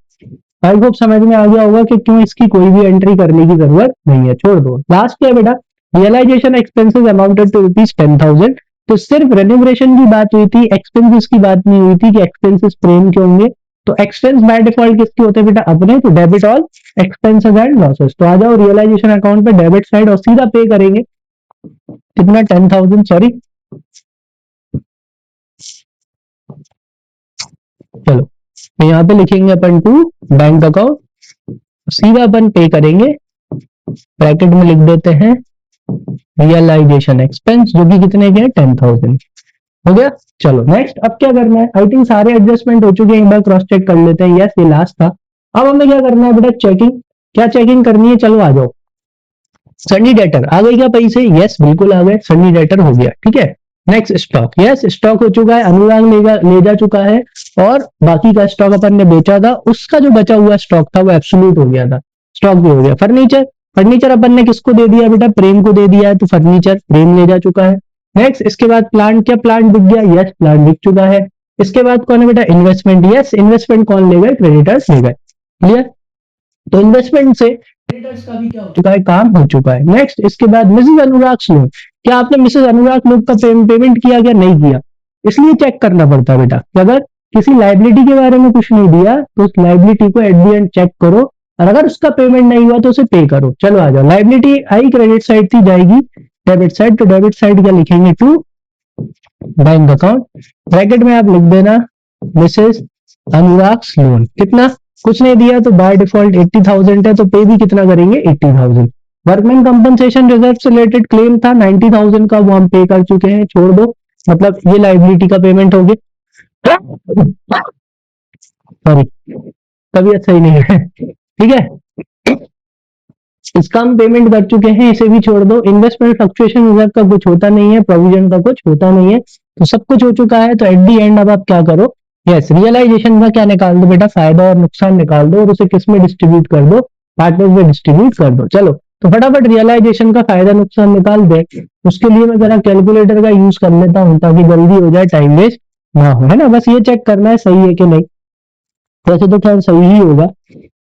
आई होप समझ में आ गया होगा कि क्यों इसकी कोई भी एंट्री करने की जरूरत नहीं है, छोड़ दो। लास्ट क्या है बेटा, रियलाइजेशन एक्सपेंसेस अमाउंटेड टू ₹10,000। तो सिर्फ रेन्यूमरेशन की बात हुई थी, एक्सपेंसेस की बात नहीं हुई थी कि एक्सपेंसेस प्रेम के होंगे। तो एक्सपेंस बाय डिफॉल्ट किसके होते हैं बेटा, अपने। तो debit all expenses and losses. तो आ जाओ रियलाइजेशन अकाउंट पे, डेबिट साइड, और सीधा पे करेंगे कितना, 10,000, सॉरी, चलो तो यहाँ पे लिखेंगे अपन टू बैंक अकाउंट, सीधा अपन पे करेंगे, ब्रैकेट में लिख देते हैं रियलाइजेशन एक्सपेंस, जो कि कितने के हैं, 10,000। हो गया। चलो नेक्स्ट, अब क्या करना है, आई थिंक सारे एडजस्टमेंट हो चुके हैं, एक बार क्रॉस चेक कर लेते हैं। यस, ये लास्ट था। अब हमें क्या करना है बेटा, चेकिंग। क्या चेकिंग करनी है, चलो आ जाओ। सनी डेटर आ गई क्या पैसे, यस बिल्कुल आ गए, सनी डेटर हो गया, ठीक है। नेक्स्ट स्टॉक, यस स्टॉक हो चुका है, अनुराग ले जा चुका है, और बाकी का स्टॉक अपन ने बेचा था, उसका जो बचा हुआ स्टॉक था वो एब्सोल्यूट हो गया था, स्टॉक भी हो गया। फर्नीचर, फर्नीचर अपन ने किसको दे दिया बेटा, प्रेम को दे दिया है, तो फर्नीचर प्रेम ले जा चुका है। नेक्स्ट, इसके बाद प्लांट, क्या प्लांट बिक गया, यस प्लांट बिक चुका है। इसके बाद कौन है बेटा, इन्वेस्टमेंट, यस इन्वेस्टमेंट कौन ले गए, क्रेडिटर्स ले गए, क्लियर। तो इन्वेस्टमेंट से क्रेडिटर्स का भी क्या हो चुका है, काम हो चुका है। नेक्स्ट, इसके बाद मिसेज अनुराग स्लोन, क्या आपने मिसेज अनुराग लोग का पेमेंट किया क्या, नहीं किया, इसलिए चेक करना पड़ता है बेटा कि अगर किसी लाइबिलिटी के बारे में कुछ नहीं दिया तो उस लाइबिलिटी को एट द एंड चेक करो, और अगर उसका पेमेंट नहीं हुआ तो उसे पे करो। चलो आ जाओ, लाइबिलिटी आई क्रेडिट साइड थी, जाएगी डेबिट साइड, तो डेबिट साइड क्या लिखेंगे, टू बैंक अकाउंट, ब्रैकेट में आप लिख देना मिसेस अनुराग्स लोन, कितना, कुछ नहीं दिया तो बाय डिफॉल्ट 80,000 है, तो पे भी कितना करेंगे, 80,000। वर्कमैन कंपनसेशन रिजर्व से रिलेटेड क्लेम था 90,000 का, वो हम पे कर चुके हैं, छोड़ दो, मतलब ये लाइबिलिटी का पेमेंट हो गया। सॉरी, तबीयत सही नहीं है, ठीक है, इसका हम पेमेंट कर चुके हैं, इसे भी छोड़ दो। इन्वेस्टमेंट फ्लक्चुएशन रिजर्व का कुछ होता नहीं है, प्रोविजन का कुछ होता नहीं है, तो सब कुछ हो चुका है। तो एट दी एंड अब आप क्या करो, यस रियलाइजेशन का क्या निकाल दो बेटा, फायदा और नुकसान निकाल दो और उसे किस में डिस्ट्रीब्यूट कर दो, पार्टनर्स में डिस्ट्रीब्यूट कर दो। चलो तो फटाफट रियलाइजेशन का फायदा नुकसान निकाल दे, उसके लिए मैं जरा कैलकुलेटर का यूज कर लेता हूं ताकि जल्दी हो जाए, टाइम वेस्ट ना हो, है ना, बस ये चेक करना है सही है कि नहीं, वैसे तो खैर सही ही होगा।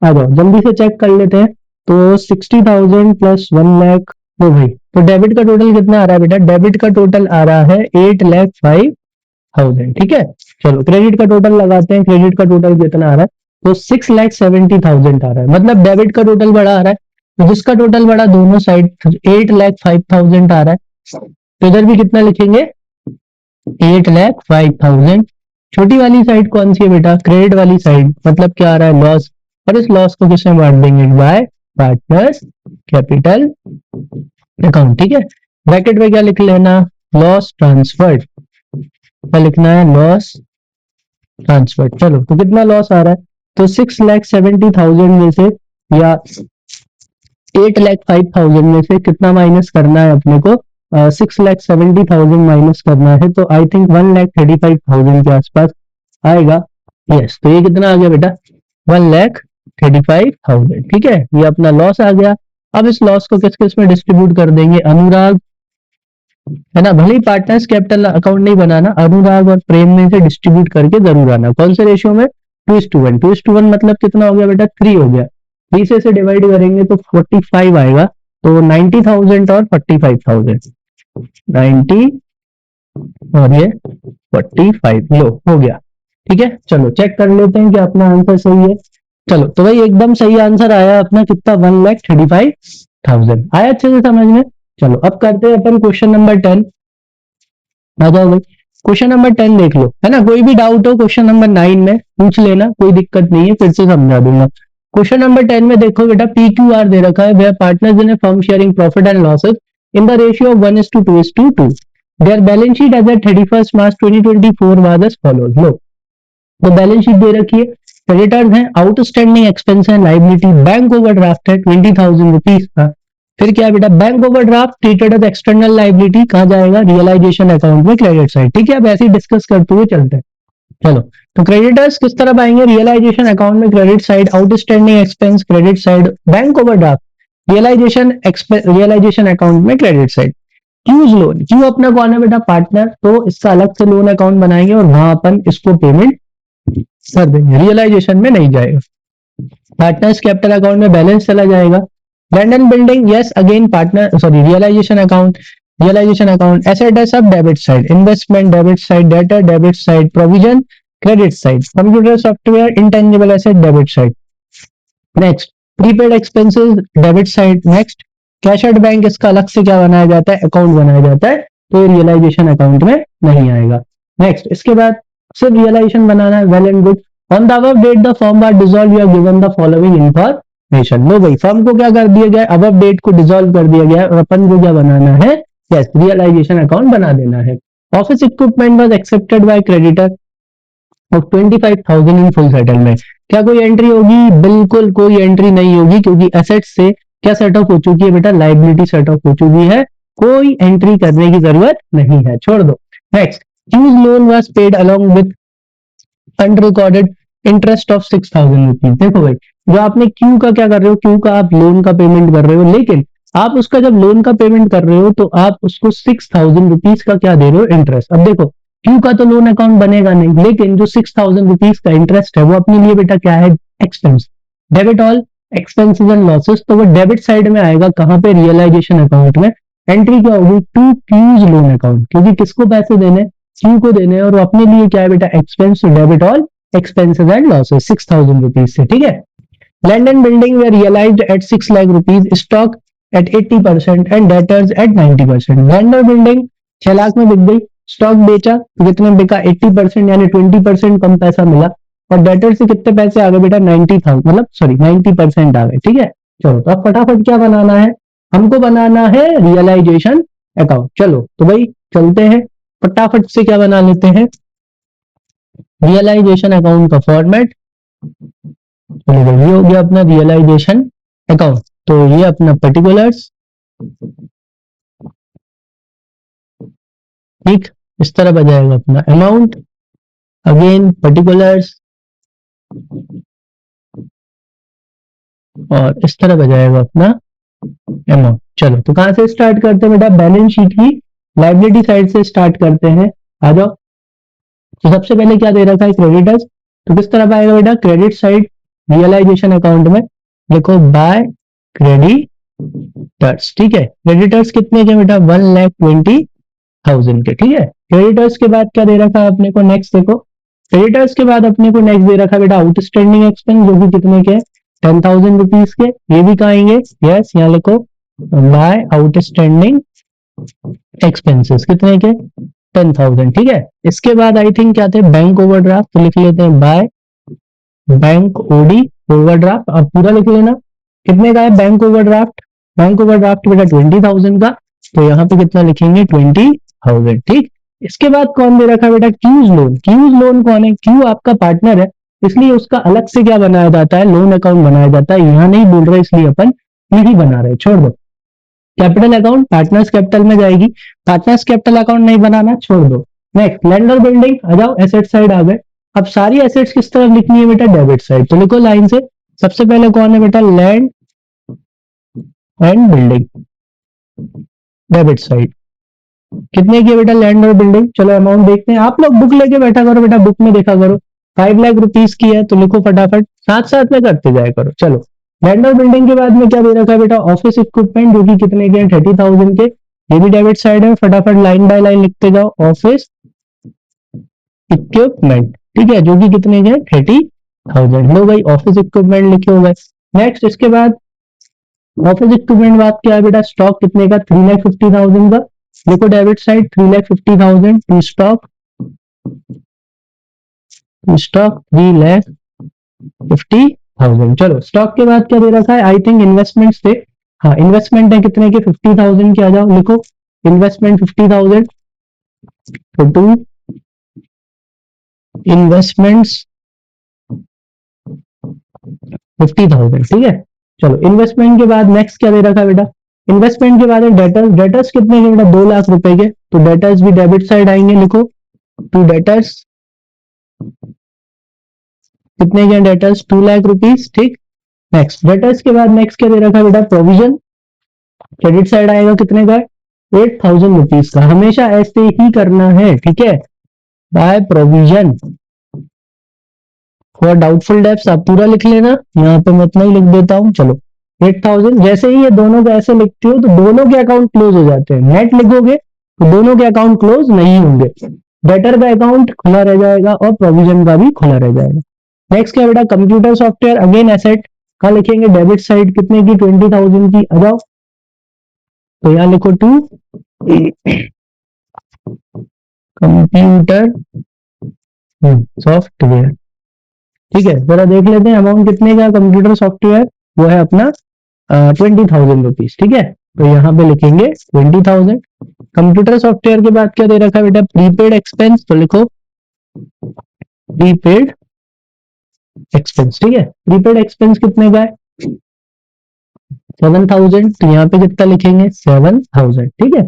आ जाओ जल्दी से चेक कर लेते हैं। तो 60,000 प्लस 1 लाख, ओ भाई, तो डेबिट का टोटल कितना आ रहा है बेटा, डेबिट का टोटल आ रहा है 8,05,000, ठीक है। चलो क्रेडिट का टोटल लगाते हैं, क्रेडिट का टोटल कितना आ रहा है, तो 6,70,000 आ रहा है, मतलब डेबिट का टोटल बड़ा आ रहा है, तो जिसका टोटल बड़ा दोनों साइड 8,05,000 आ रहा है, तो इधर भी कितना लिखेंगे, 8,05,000। छोटी वाली साइड कौन सी है बेटा, क्रेडिट वाली साइड, मतलब क्या आ रहा है, लॉस, और इस लॉस को किसमें बांट देंगे, बाय पार्टनर्स कैपिटल अकाउंट, ठीक है। ब्रैकेट में क्या लिख लेना, लॉस ट्रांसफर्ड, क्या लिखना है, लॉस ट्रांसफर्ड। चलो तो कितना लॉस आ रहा है, तो 6,70,000 में से या 8,05,000 में से कितना माइनस करना है अपने को, 6,70,000 माइनस करना है, तो आई थिंक 1,35,000 के आसपास आएगा। यस, तो ये कितना आ गया बेटा, 1,35,000, ठीक है, ये अपना लॉस आ गया। अब इस लॉस को किस किस में डिस्ट्रीब्यूट कर देंगे, अनुराग, है ना, भले ही पार्टनर्स कैपिटल अकाउंट नहीं बनाना, अनुराग और प्रेम में से डिस्ट्रीब्यूट करके जरूर आना, कौन से रेशियो में, 2:1, 2:1 मतलब कितना हो गया बेटा, 3 हो गया, 3 से डिवाइड करेंगे तो 45 आएगा, तो 90,000 और 45,000, 90 और ये 45, लो हो गया, ठीक है। चलो चेक कर लेते हैं कि अपना आंसर सही है। चलो तो भाई एकदम सही आंसर आया अपना, कितना, 1,35,000 आया, अच्छे से समझ में। चलो अब करते हैं अपन क्वेश्चन नंबर 10, आ जाओ भाई, क्वेश्चन नंबर 10 देख लो, है ना, कोई भी डाउट हो क्वेश्चन नंबर 9 में पूछ लेना, कोई दिक्कत नहीं है, फिर से समझा दूंगा। क्वेश्चन नंबर 10 में देखो बेटा, PQR दे रखा है, where partners in a firm sharing profit and losses in the ratio of 1:2:2, their balance sheet as at 31 March 2024 was as follows. लो तो बैलेंस शीट दे रखी है, क्रेडिटर्स हैं, आउटस्टैंडिंग एक्सपेंस है, लाइबिलिटी, बैंक ओवरड्राफ्ट है 20,000 रुपीज का, फिर क्या है बेटा, bank overdraft treated as external liability, कहां जाएगा, रियलाइजेशन अकाउंट में, क्रेडिट साइड, ठीक है। अब ऐसे ही डिस्कस करते हुए चलते हैं। चलो तो क्रेडिटर्स किस तरफ आएंगे, रियलाइजेशन अकाउंट में, credit side, outstanding expense credit side, bank overdraft realisation account में, क्रेडिट साइड। क्यूज लोन, क्यू अपना कौन है बेटा, पार्टनर, तो इसका अलग से लोन अकाउंट बनाएंगे और वहां अपन इसको पेमेंट कर देंगे, रियलाइजेशन में नहीं जाएगा। पार्टनर्स कैपिटल अकाउंट में बैलेंस चला जाएगा। Land and building, yes again partner, sorry realisation account, asset है सब debit side, investment debit side, debtor debit side, provision credit side, computer software intangible asset debit side. Next prepaid expenses debit side. Next cash at bank, इसका अलग से क्या बनाया जाता है, account बनाया जाता है, तो रियलाइजेशन अकाउंट में नहीं आएगा। नेक्स्ट इसके बाद सिर्फ रियलाइजेशन बनाना है, well and good. On the above date the firm are dissolve, you have given the following information. लो भाई, फर्म को क्या कर दिया गया, अबव डेट को डिसॉल्व कर दिया गया और अपन को क्या बनाना है, यस रियलाइजेशन अकाउंट बना देना है। Office equipment was accepted bye creditor of 25,000 in full settlement, क्या कोई एंट्री होगी, बिल्कुल कोई एंट्री नहीं होगी, क्योंकि एसेट से क्या सेट ऑफ हो चुकी है बेटा, लाइबिलिटी सेट ऑफ हो चुकी है, कोई एंट्री करने की जरूरत नहीं है, छोड़ दो। Next Q's loan was paid along with unrecorded interest of 6,000 rupees. देखो भाई, जो आपने क्यू का क्या कर रहे हो, क्यू का आप लोन का पेमेंट कर रहे हो, लेकिन आप उसका जब लोन का पेमेंट कर रहे हो तो आप उसको 6,000 रुपीज का क्या दे रहे हो, इंटरेस्ट। अब देखो क्यू का तो लोन अकाउंट बनेगा नहीं, लेकिन जो 6,000 रुपीज का इंटरेस्ट है वो अपने लिए बेटा क्या है, expense, debit all expenses and losses, तो वो डेबिट साइड में आएगा, कहां पे, रियलाइजेशन अकाउंट में। एंट्री क्या होगी, टू क्यूज लोन अकाउंट, क्योंकि किसको पैसे देने, क्यू को देने, और अपने लिए क्या है बेटा, एक्सपेंस, तो debit all expenses and losses 6,000 rupees से, ठीक है। Land and building were realised at 6 lakh rupees, stock at 80% and debtors at 90%। Land और बिल्डिंग 6 लाख में बिक गई, स्टॉक बेचा तो कितने बिका 80% यानी 20% कम पैसा मिला, और डेटर से कितने पैसे आ गए बेटा 90,000 मतलब सॉरी 90% आ गए। ठीक है, चलो तो अब फटाफट क्या बनाना है, हमको बनाना है रियलाइजेशन अकाउंट। चलो तो भाई चलते हैं फटाफट से क्या बना लेते हैं रियलाइजेशन अकाउंट का फॉर्मेट। ये हो गया अपना रियलाइजेशन अकाउंट। तो ये अपना पर्टिकुलर्स, ठीक, इस तरह बजाएगा अपना अमाउंट, अगेन पर्टिकुलर्स, और इस तरह बजाएगा अपना अमाउंट। चलो तो कहां से स्टार्ट करते हैं बेटा, बैलेंस शीट की लाइबिलिटी साइड से स्टार्ट करते हैं। आ जाओ। तो सबसे पहले क्या दे रखा है क्रेडिटर्स, तो किस तरफ आएगा बेटा क्रेडिट साइड रियलाइजेशन अकाउंट में, देखो बाय क्रेडिटर्स। ठीक है, क्रेडिटर्स कितने के बेटा 1,20,000 के। ठीक है, क्रेडिटर्स के बाद क्या दे रखा है अपने को नेक्स्ट, देखो क्रेडिटर्स के बाद अपने को नेक्स्ट दे रखा है बेटा आउटस्टैंडिंग एक्सपेंस, जो कि कितने के 10,000 रुपीज के। ये भी कहेंगे यस, यहाँ लिखो बाय आउटस्टैंडिंग एक्सपेंसेस कितने के 10,000। ठीक है, इसके बाद आई थिंक क्या थे बैंक ओवरड्राफ्ट, तो लिख लेते हैं बाय बैंक ओडी ओवरड्राफ्ट। अब पूरा लिख लेना कितने का है बैंक ओवरड्राफ्ट, बैंक ओवरड्राफ्ट बेटा 20,000 का, तो यहाँ पे कितना लिखेंगे 20,000। ठीक, इसके बाद कौन दे रखा है बेटा क्यूज लोन। क्यूज लोन कौन है, क्यू आपका पार्टनर है, इसलिए उसका अलग से क्या बनाया जाता है लोन अकाउंट बनाया जाता है, यहाँ नहीं बोल रहे इसलिए अपन नहीं बना रहे, छोड़ दो। कैपिटल अकाउंट पार्टनर्स कैपिटल में जाएगी, पार्टनर्स कैपिटल अकाउंट नहीं बनाना, छोड़ दो। नेक्स्ट लैंड और बिल्डिंग, आ जाओ एसेट साइड आ गए। अब सारी एसेट्स किस तरफ लिखनी है बेटा डेबिट साइड, तो लिखो लाइन से, सबसे पहले कौन है बेटा land and building debit side. कितने की है बेटा लैंड और बिल्डिंग, चलो अमाउंट देखते हैं। आप लोग बुक लेके बैठा करो बेटा, बुक में देखा करो 5 लाख रुपीज की है, तो लिखो फटाफट, साथ साथ में करते जाया करो। चलो लैंड और बिल्डिंग के बाद में क्या दे रखा है बेटा ऑफिस इक्विपमेंट, जो कि कितने के 30,000 के, ये भी डेबिट साइड है। फटाफट लाइन बाय लाइन लिखते जाओ ऑफिस इक्विपमेंट, ठीक है, जो कि कितने के 30,000। लो भाई ऑफिस इक्विपमेंट लिखे हुए। नेक्स्ट इसके बाद ऑफिस इक्विपमेंट बात क्या है बेटा स्टॉक कितने का 3,50,000 का, देखो debit side 3,50,000 to stock, stock 3,50,000। चलो स्टॉक के बाद क्या दे रखा है आई थिंक इन्वेस्टमेंट्स थे, हाँ इन्वेस्टमेंट है कितने के 50,000 के, आ जाओ लिखो इन्वेस्टमेंट 50,000, तो टू इन्वेस्टमेंट्स 50,000। ठीक है, चलो इन्वेस्टमेंट के बाद नेक्स्ट क्या दे रखा है बेटा, इन्वेस्टमेंट के बाद डेटर्स, डेटर्स कितने के बेटा 2 लाख रुपए के, तो डेटर्स भी डेबिट साइड आएंगे, लिखो टू डेटर्स कितने के डेटर्स 2 लाख रुपीज। ठीक, नेक्स्ट डेटर्स के बाद नेक्स्ट क्या दे रखा है बेटा प्रोविजन, क्रेडिट साइड आएगा कितने का 8,000 रुपीज का, हमेशा ऐसे ही करना है। ठीक है, by provision for doubtful debts आप पूरा लिख लेना, यहाँ पे मैं इतना ही लिख देता हूँ। चलो 8,000, जैसे ही ये दोनों को ऐसे लिखते हो तो दोनों के अकाउंट क्लोज हो जाते हैं, नेट लिखोगे तो दोनों के अकाउंट क्लोज नहीं होंगे, डेटर का अकाउंट खुला रह जाएगा और प्रोविजन का भी खुला रह जाएगा। नेक्स्ट क्या बेटा कंप्यूटर सॉफ्टवेयर, अगेन एसेट का लिखेंगे डेबिट साइड कितने की 20,000 की, आ जाओ तो यहाँ लिखो टू कंप्यूटर सॉफ्टवेयर। ठीक है, जरा देख लेते हैं अमाउंट कितने का कंप्यूटर सॉफ्टवेयर, वो है अपना 20,000 रुपीज। ठीक है, तो यहाँ पे लिखेंगे 20,000। कंप्यूटर सॉफ्टवेयर के बाद क्या दे रखा है बेटा प्रीपेड एक्सपेंस, तो लिखो प्रीपेड एक्सपेंस। ठीक है, प्रीपेड एक्सपेंस कितने का है 7,000, तो यहाँ पे कितना लिखेंगे 7,000। ठीक है,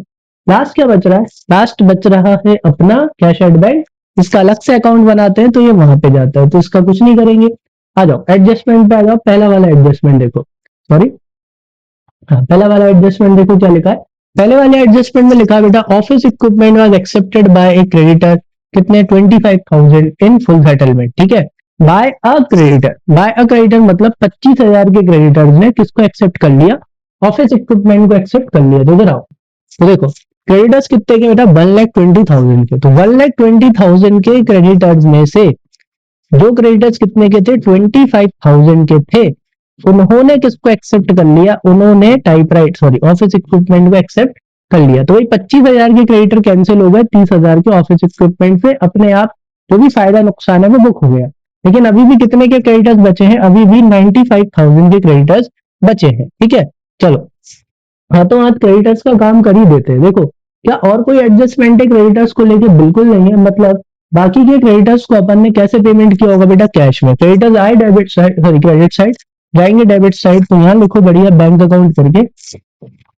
लास्ट क्या बच रहा है, लास्ट बच रहा है अपना कैश एट बैंक, इसका अलग से अकाउंट बनाते हैं तो ये वहां पे जाता है, तो इसका कुछ नहीं करेंगे। आ जाओ एडजस्टमेंट पे आ जाओ, पहला वाला एडजस्टमेंट देखो, सॉरी हाँ पहला वाला एडजस्टमेंट देखो क्या लिखा है, पहले वाले एडजस्टमेंट में लिखा बेटा office equipment was accepted by a creditor कितने 25,000 इन फुल सेटलमेंट। ठीक है, by a creditor, by a creditor मतलब 25,000 के क्रेडिटर्स ने किसको एक्सेप्ट कर लिया, ऑफिस इक्विपमेंट को एक्सेप्ट कर लिया। तो इधर आओ, तो देखो क्रेडिटर्स कितने के बेटा 1,20,000 के, तो 1,20,000 के क्रेडिटर्स में से जो क्रेडिटर्स कितने के थे 25,000 के थे, उन्होंने किसको एक्सेप्ट कर लिया, उन्होंने टाइपराइट सॉरी ऑफिस इक्विपमेंट को एक्सेप्ट कर लिया। तो वही 25,000 के क्रेडिटर कैंसिल हो गए, 30,000 के ऑफिस इक्विपमेंट से अपने आप जो भी फायदा नुकसान है वो बुक हो गया। लेकिन अभी भी कितने के क्रेडिटर्स बचे हैं, अभी भी 95,000 के क्रेडिटर्स बचे हैं। ठीक है, चलो हाथों हाथ क्रेडिटर्स का काम कर ही देते हैं। देखो क्या और कोई एडजस्टमेंट है क्रेडिटर्स को लेके, बिल्कुल नहीं है। मतलब बाकी के क्रेडिटर्स को अपन ने कैसे पेमेंट किया होगा बेटा, कैश में। क्रेडिटर्स आए debit side sorry credit side, जाएंगे डेबिट साइड, तो यहाँ लिखो बढ़िया बैंक अकाउंट करके,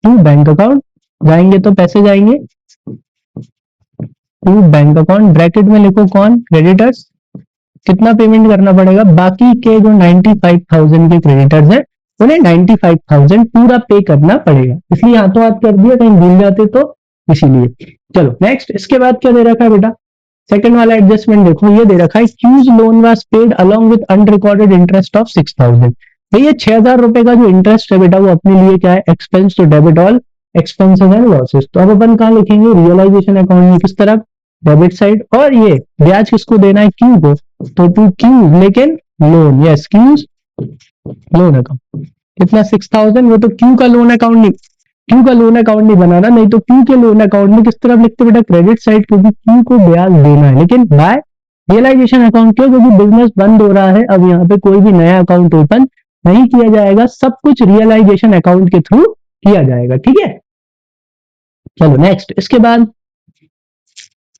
टू बैंक अकाउंट जाएंगे तो पैसे जाएंगे टू बैंक अकाउंट, ब्रैकेट में लिखो कौन, क्रेडिटर्स, कितना पेमेंट करना पड़ेगा, बाकी के जो 95,000 के क्रेडिटर्स हैं उन्हें 95,000 पूरा पे करना पड़ेगा। इसलिए हाथों हाथ कर दिया, कहीं भूल जाते तो इसीलिए। चलो नेक्स्ट, इसके बाद क्या दे रखा है बेटा, सेकंड वाला एडजस्टमेंट देखो, ये दे रखा है Q's loan was paid along with unrecorded interest of 6,000। भैया 6,000 रुपए का जो इंटरेस्ट है बेटा वो अपने लिए क्या है, expense to debit all expenses and losses. तो अब अपन कहाँ लिखेंगे, रियलाइजेशन अकाउंट में किस तरफ, डेबिट साइड, और ये ब्याज किसको देना है, क्यू को, तो टू क्यू लेकिन loan, yes Q's loan account. कितना 6,000, वो तो क्यू का लोन अकाउंट नहीं, क्यू का लोन अकाउंट नहीं बनाना, नहीं तो क्यू के लोन अकाउंट में किस तरफ लिखते बेटा, क्रेडिट साइड, क्योंकि क्यू को ब्याज देना है। लेकिन बाय रियलाइजेशन अकाउंट क्यों, क्योंकि बिजनेस बंद हो रहा है, अब यहाँ पे कोई भी नया अकाउंट ओपन नहीं किया जाएगा, सब कुछ रियलाइजेशन अकाउंट के थ्रू किया जाएगा। ठीक है, चलो नेक्स्ट, इसके बाद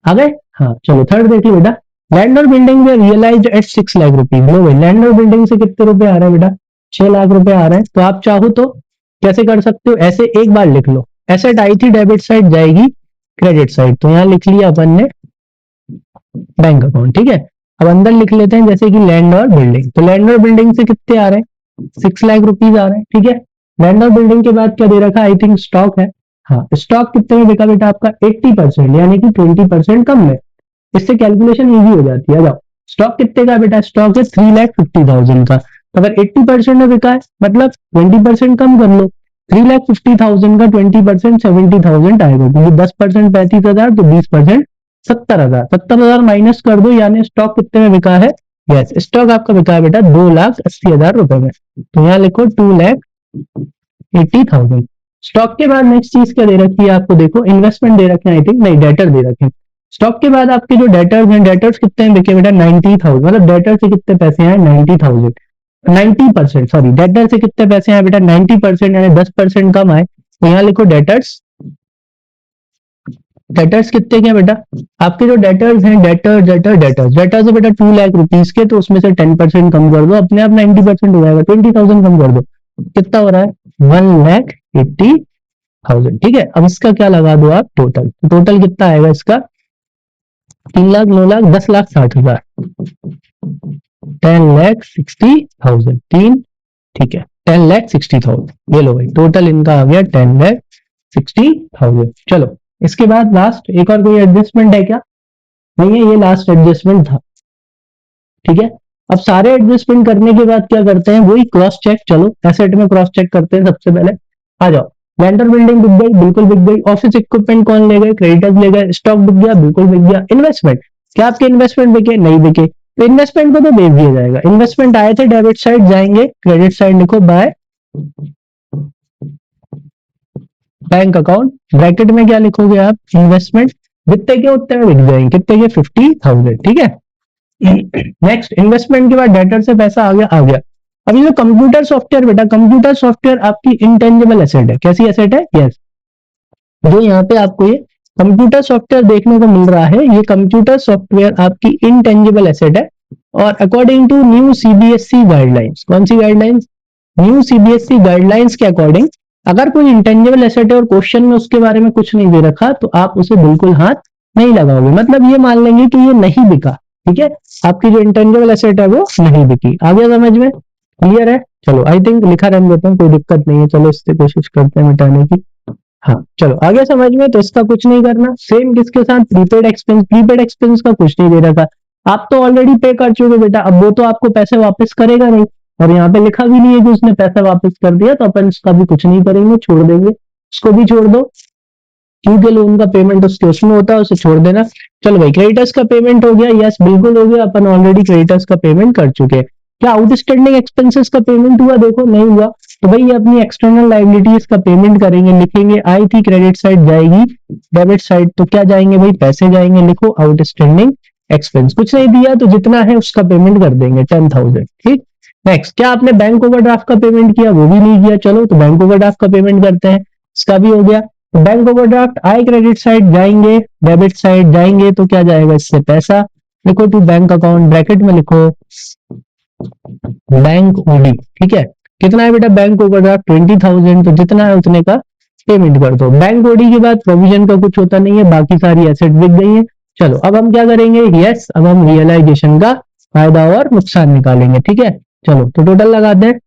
आ गए, हाँ चलो थर्ड देखिए बेटा, लैंड और बिल्डिंग में रियलाइज्ड एट 6 लाख रुपीज। लो भाई लैंड और बिल्डिंग से कितने रुपए आ रहे हैं बेटा, 6 लाख रुपए आ रहे हैं। तो आप चाहो तो कैसे कर सकते हो, ऐसे एक बार लिख लो, एसेट आई थी डेबिट साइड, जाएगी क्रेडिट साइड, तो यहाँ लिख लिया अपन ने बैंक अकाउंट। ठीक है, अब अंदर लिख लेते हैं जैसे कि लैंड और बिल्डिंग, तो लैंड और बिल्डिंग से कितने आ रहे हैं, 6 लाख रुपीज आ रहे हैं। ठीक है, लैंड और बिल्डिंग के बाद क्या दे रखा है, आई थिंक स्टॉक है, हाँ स्टॉक कितने में बिका बेटा आपका, 80%, यानी कि 20% कम में। इससे कैलकुलेशन इजी हो जाती है। जाओ स्टॉक कितने का बेटा, स्टॉक है 3,50,000 का, तो अगर 80% में बिका है मतलब 20% कम कर लो, 3,50,000 का 20% 70,000 आएगा, क्योंकि 10% 35,000, तो 20% 70,000, 70,000 माइनस कर दो, यानी स्टॉक कितने में बिका है, यस स्टॉक आपका बिका है बेटा 2,80,000 रुपए में। तो यहाँ लिखो 2,80,000। स्टॉक के बाद नेक्स्ट चीज क्या दे रखी है आपको, देखो इन्वेस्टमेंट दे रखे हैं, आई थिंक नहीं डेटर दे रखे हैं। स्टॉक के बाद आपके जो डेटर्स हैं, डेटर्स कितने में बिके बेटा, 90,000, मतलब डेटर से कितने पैसे आए, 90,000, 90% सॉरी, डेटर से कितने पैसे आए बेटा, 90%, यानी 10% कम आए। तो यहाँ लिखो डेटर्स, डेटर्स कितने के बेटा, आपके जो डेटर्स हैं, डेटर्स है बेटा 2 लाख रुपीज के, तो उसमें से 10% कम कर दो, अपने आप 90% हो जाएगा, 20,000 कम कर दो, कितना हो रहा है 1,80,000। ठीक है, अब इसका क्या लगा दो आप, टोटल, टोटल कितना आएगा इसका, 3 लाख, 9 लाख, 10,60,000, 10,60,000, तीन, ठीक है 10,60,000, ये लो भाई टोटल इनका आ गया 10,60,000। चलो इसके बाद लास्ट एक और कोई एडजस्टमेंट है क्या, नहीं है, ये लास्ट एडजस्टमेंट था। ठीक है, अब सारे एडजस्टमेंट करने के बाद क्या करते हैं, वही क्रॉस चेक, चलो एसेट में क्रॉस चेक करते हैं सबसे पहले। आ जाओ, लैंड और बिल्डिंग बिक गई, बिल्कुल बिक गई। ऑफिस इक्विपमेंट कौन ले गए, क्रेडिटर्स ले गए। स्टॉक बिक गया, बिल्कुल बिक गया। इन्वेस्टमेंट, क्या आपके इन्वेस्टमेंट बिके, नहीं बिके, तो इन्वेस्टमेंट को तो बेच दिया जाएगा। इन्वेस्टमेंट आए थे डेबिट साइड, जाएंगे क्रेडिट साइड, लिखो बाय बैंक अकाउंट, ब्रैकेट में क्या लिखोगे आप, इन्वेस्टमेंट, जितने के उतने में बिक जाएंगे, कितने के 50,000। ठीक है, नेक्स्ट इन्वेस्टमेंट के बाद डेटर से पैसा आ गया, आ गया। अभी जो कंप्यूटर सॉफ्टवेयर बेटा, कंप्यूटर सॉफ्टवेयर आपकी इंटेंजिबल एसेट है, कैसी एसेट है, यस जो यहाँ पे आपको ये कंप्यूटर सॉफ्टवेयर देखने को मिल रहा है, ये कंप्यूटर सॉफ्टवेयर आपकी इंटेंजिबल एसेट है। और according to new CBSE guidelines, कौन सी गाइडलाइंस, न्यू सीबीएसई गाइडलाइंस के अकॉर्डिंग अगर कोई इंटेंजिबल एसेट है और क्वेश्चन में उसके बारे में कुछ नहीं दे रखा, तो आप उसे बिल्कुल हाथ नहीं लगाओगे, मतलब ये मान लेंगे कि ये नहीं बिका। ठीक है, आपकी जो इंटेंजिबल एसेट है वो नहीं बिकी। आ गया समझ में, क्लियर है। चलो आई थिंक लिखा रहने देता हूँ, कोई दिक्कत नहीं है। चलो इससे कोशिश करते हैं मिटाने की। हाँ चलो आ गया समझ में, तो इसका कुछ नहीं करना। सेम किसके साथ, प्रीपेड एक्सपेंस, प्रीपेड एक्सपेंस का कुछ नहीं दे रखा, आप तो ऑलरेडी पे कर चुके बेटा, अब वो तो आपको पैसे वापस करेगा नहीं, और यहाँ पे लिखा भी नहीं है कि उसने पैसा वापस कर दिया, तो अपन इसका भी कुछ नहीं करेंगे, छोड़ देंगे, उसको भी छोड़ दो, क्योंकि लोन का पेमेंट उसके उसमें होता है, उसे छोड़ देना। चलो भाई क्रेडिटर्स का पेमेंट हो गया, यस बिल्कुल हो गया, अपन ऑलरेडी क्रेडिटर्स का पेमेंट कर चुके हैं। क्या आउटस्टैंडिंग एक्सपेंसेस का पेमेंट हुआ? देखो नहीं हुआ, तो भाई ये अपनी एक्सटर्नल लायबिलिटीज का पेमेंट करेंगे, लिखेंगे आई थी क्रेडिट साइड जाएगी, डेबिट साइड तो क्या जाएंगे भाई? पैसे जाएंगे, लिखो आउटस्टैंडिंग एक्सपेंस। कुछ नहीं दिया तो जितना है उसका पेमेंट कर देंगे 10,000। ठीक, नेक्स्ट, क्या आपने बैंक ओवरड्राफ्ट का पेमेंट किया? वो भी नहीं किया, चलो तो बैंक ओवरड्राफ्ट का पेमेंट करते हैं, इसका भी हो गया। तो बैंक ओवरड्राफ्ट आई क्रेडिट साइड जाएंगे, डेबिट साइड जाएंगे तो क्या जाएगा? इससे पैसा, लिखो टू बैंक अकाउंट, ब्रैकेट में लिखो बैंक ओडी। ठीक है, कितना है बेटा बैंक ओवरड्राफ्ट? 20,000, तो जितना है उतने का पेमेंट कर दो। बैंक ओडी के बाद प्रोविजन का कुछ होता नहीं है, बाकी सारी एसेट बिक गई है। चलो अब हम क्या करेंगे? यस, अब हम रियलाइजेशन का फायदा और नुकसान निकालेंगे। ठीक है, चलो तो टोटल लगाते हैं,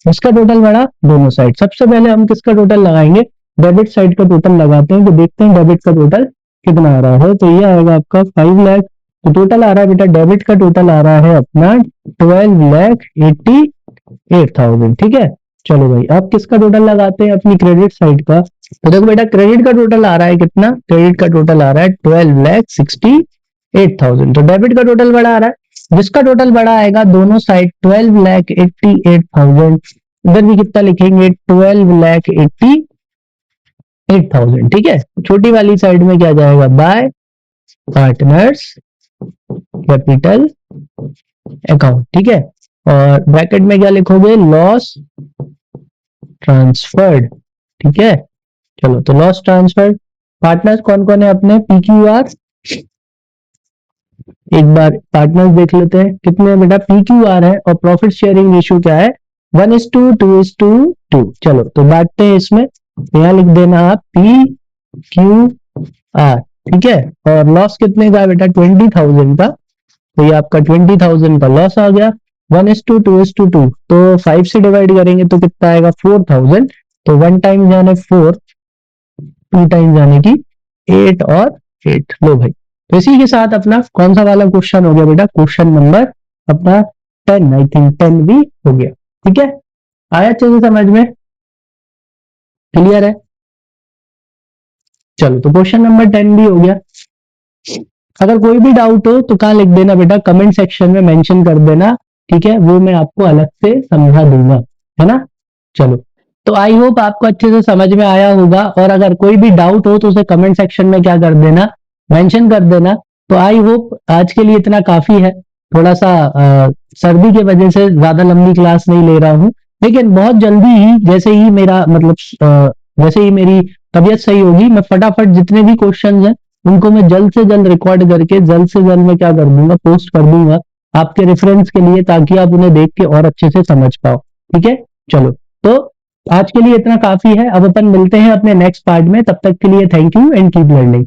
इसका टोटल बढ़ा दोनों साइड। सबसे पहले हम किसका टोटल लगाएंगे? डेबिट साइड का टोटल लगाते हैं, तो देखते हैं डेबिट का टोटल कितना आ रहा है। तो ये आएगा आपका 5 लाख, तो टोटल आ रहा है बेटा, डेबिट का टोटल आ रहा है अपना 12,88,000। ठीक है, चलो भाई अब किसका टोटल लगाते हैं? अपनी क्रेडिट साइड का। तो देखो बेटा, क्रेडिट का टोटल आ रहा है कितना? क्रेडिट का टोटल आ रहा है 12,68,000। तो डेबिट का टोटल बड़ा आ रहा है, जिसका टोटल बड़ा आएगा दोनों साइड 12,88,000, इधर भी कितना लिखेंगे? 12,88,000। ठीक है, छोटी वाली साइड में क्या जाएगा? Bye partners capital account. ठीक है, और ब्रैकेट में क्या लिखोगे? Loss transferred. ठीक है, चलो तो लॉस ट्रांसफर्ड, पार्टनर्स कौन कौन है अपने? PQR, एक बार पार्टनर्स देख लेते हैं कितने बेटा? PQR है, और प्रॉफिट शेयरिंग रेशियो क्या है? 1:2:2। चलो तो बांटते हैं इसमें, यहाँ लिख देना आप PQR। ठीक है, और लॉस कितने का है बेटा? 20,000 का, तो ये आपका 20,000 का लॉस आ गया। 1:2:2, तो 5 से डिवाइड करेंगे तो कितना आएगा? 4,000। तो 1 टाइम जाने 4, 2 टाइम जाने की 8 और 8। लो भाई, तो इसी के साथ अपना कौन सा वाला क्वेश्चन हो गया बेटा? क्वेश्चन नंबर अपना 10, आई थिंक 10 भी हो गया। ठीक है, आया अच्छे से समझ में? क्लियर है? चलो तो क्वेश्चन नंबर 10 भी हो गया। अगर कोई भी डाउट हो तो कहाँ लिख देना बेटा? कमेंट सेक्शन में मेंशन कर देना। ठीक है, वो मैं आपको अलग से समझा दूंगा, है ना? चलो, तो आई होप आपको अच्छे से समझ में आया होगा, और अगर कोई भी डाउट हो तो उसे कमेंट सेक्शन में क्या कर देना? मेंशन कर देना। तो आई होप आज के लिए इतना काफी है। थोड़ा सा सर्दी की वजह से ज्यादा लंबी क्लास नहीं ले रहा हूँ, लेकिन बहुत जल्दी ही जैसे ही मेरा मतलब जैसे ही मेरी तबीयत सही होगी, मैं फटाफट जितने भी क्वेश्चंस हैं उनको मैं जल्द से जल्द रिकॉर्ड करके जल्द से जल्द मैं क्या कर दूंगा? पोस्ट कर दूंगा आपके रेफरेंस के लिए, ताकि आप उन्हें देख के और अच्छे से समझ पाओ। ठीक है, चलो तो आज के लिए इतना काफी है। अब अपन मिलते हैं अपने नेक्स्ट पार्ट में, तब तक के लिए thank you and keep learning.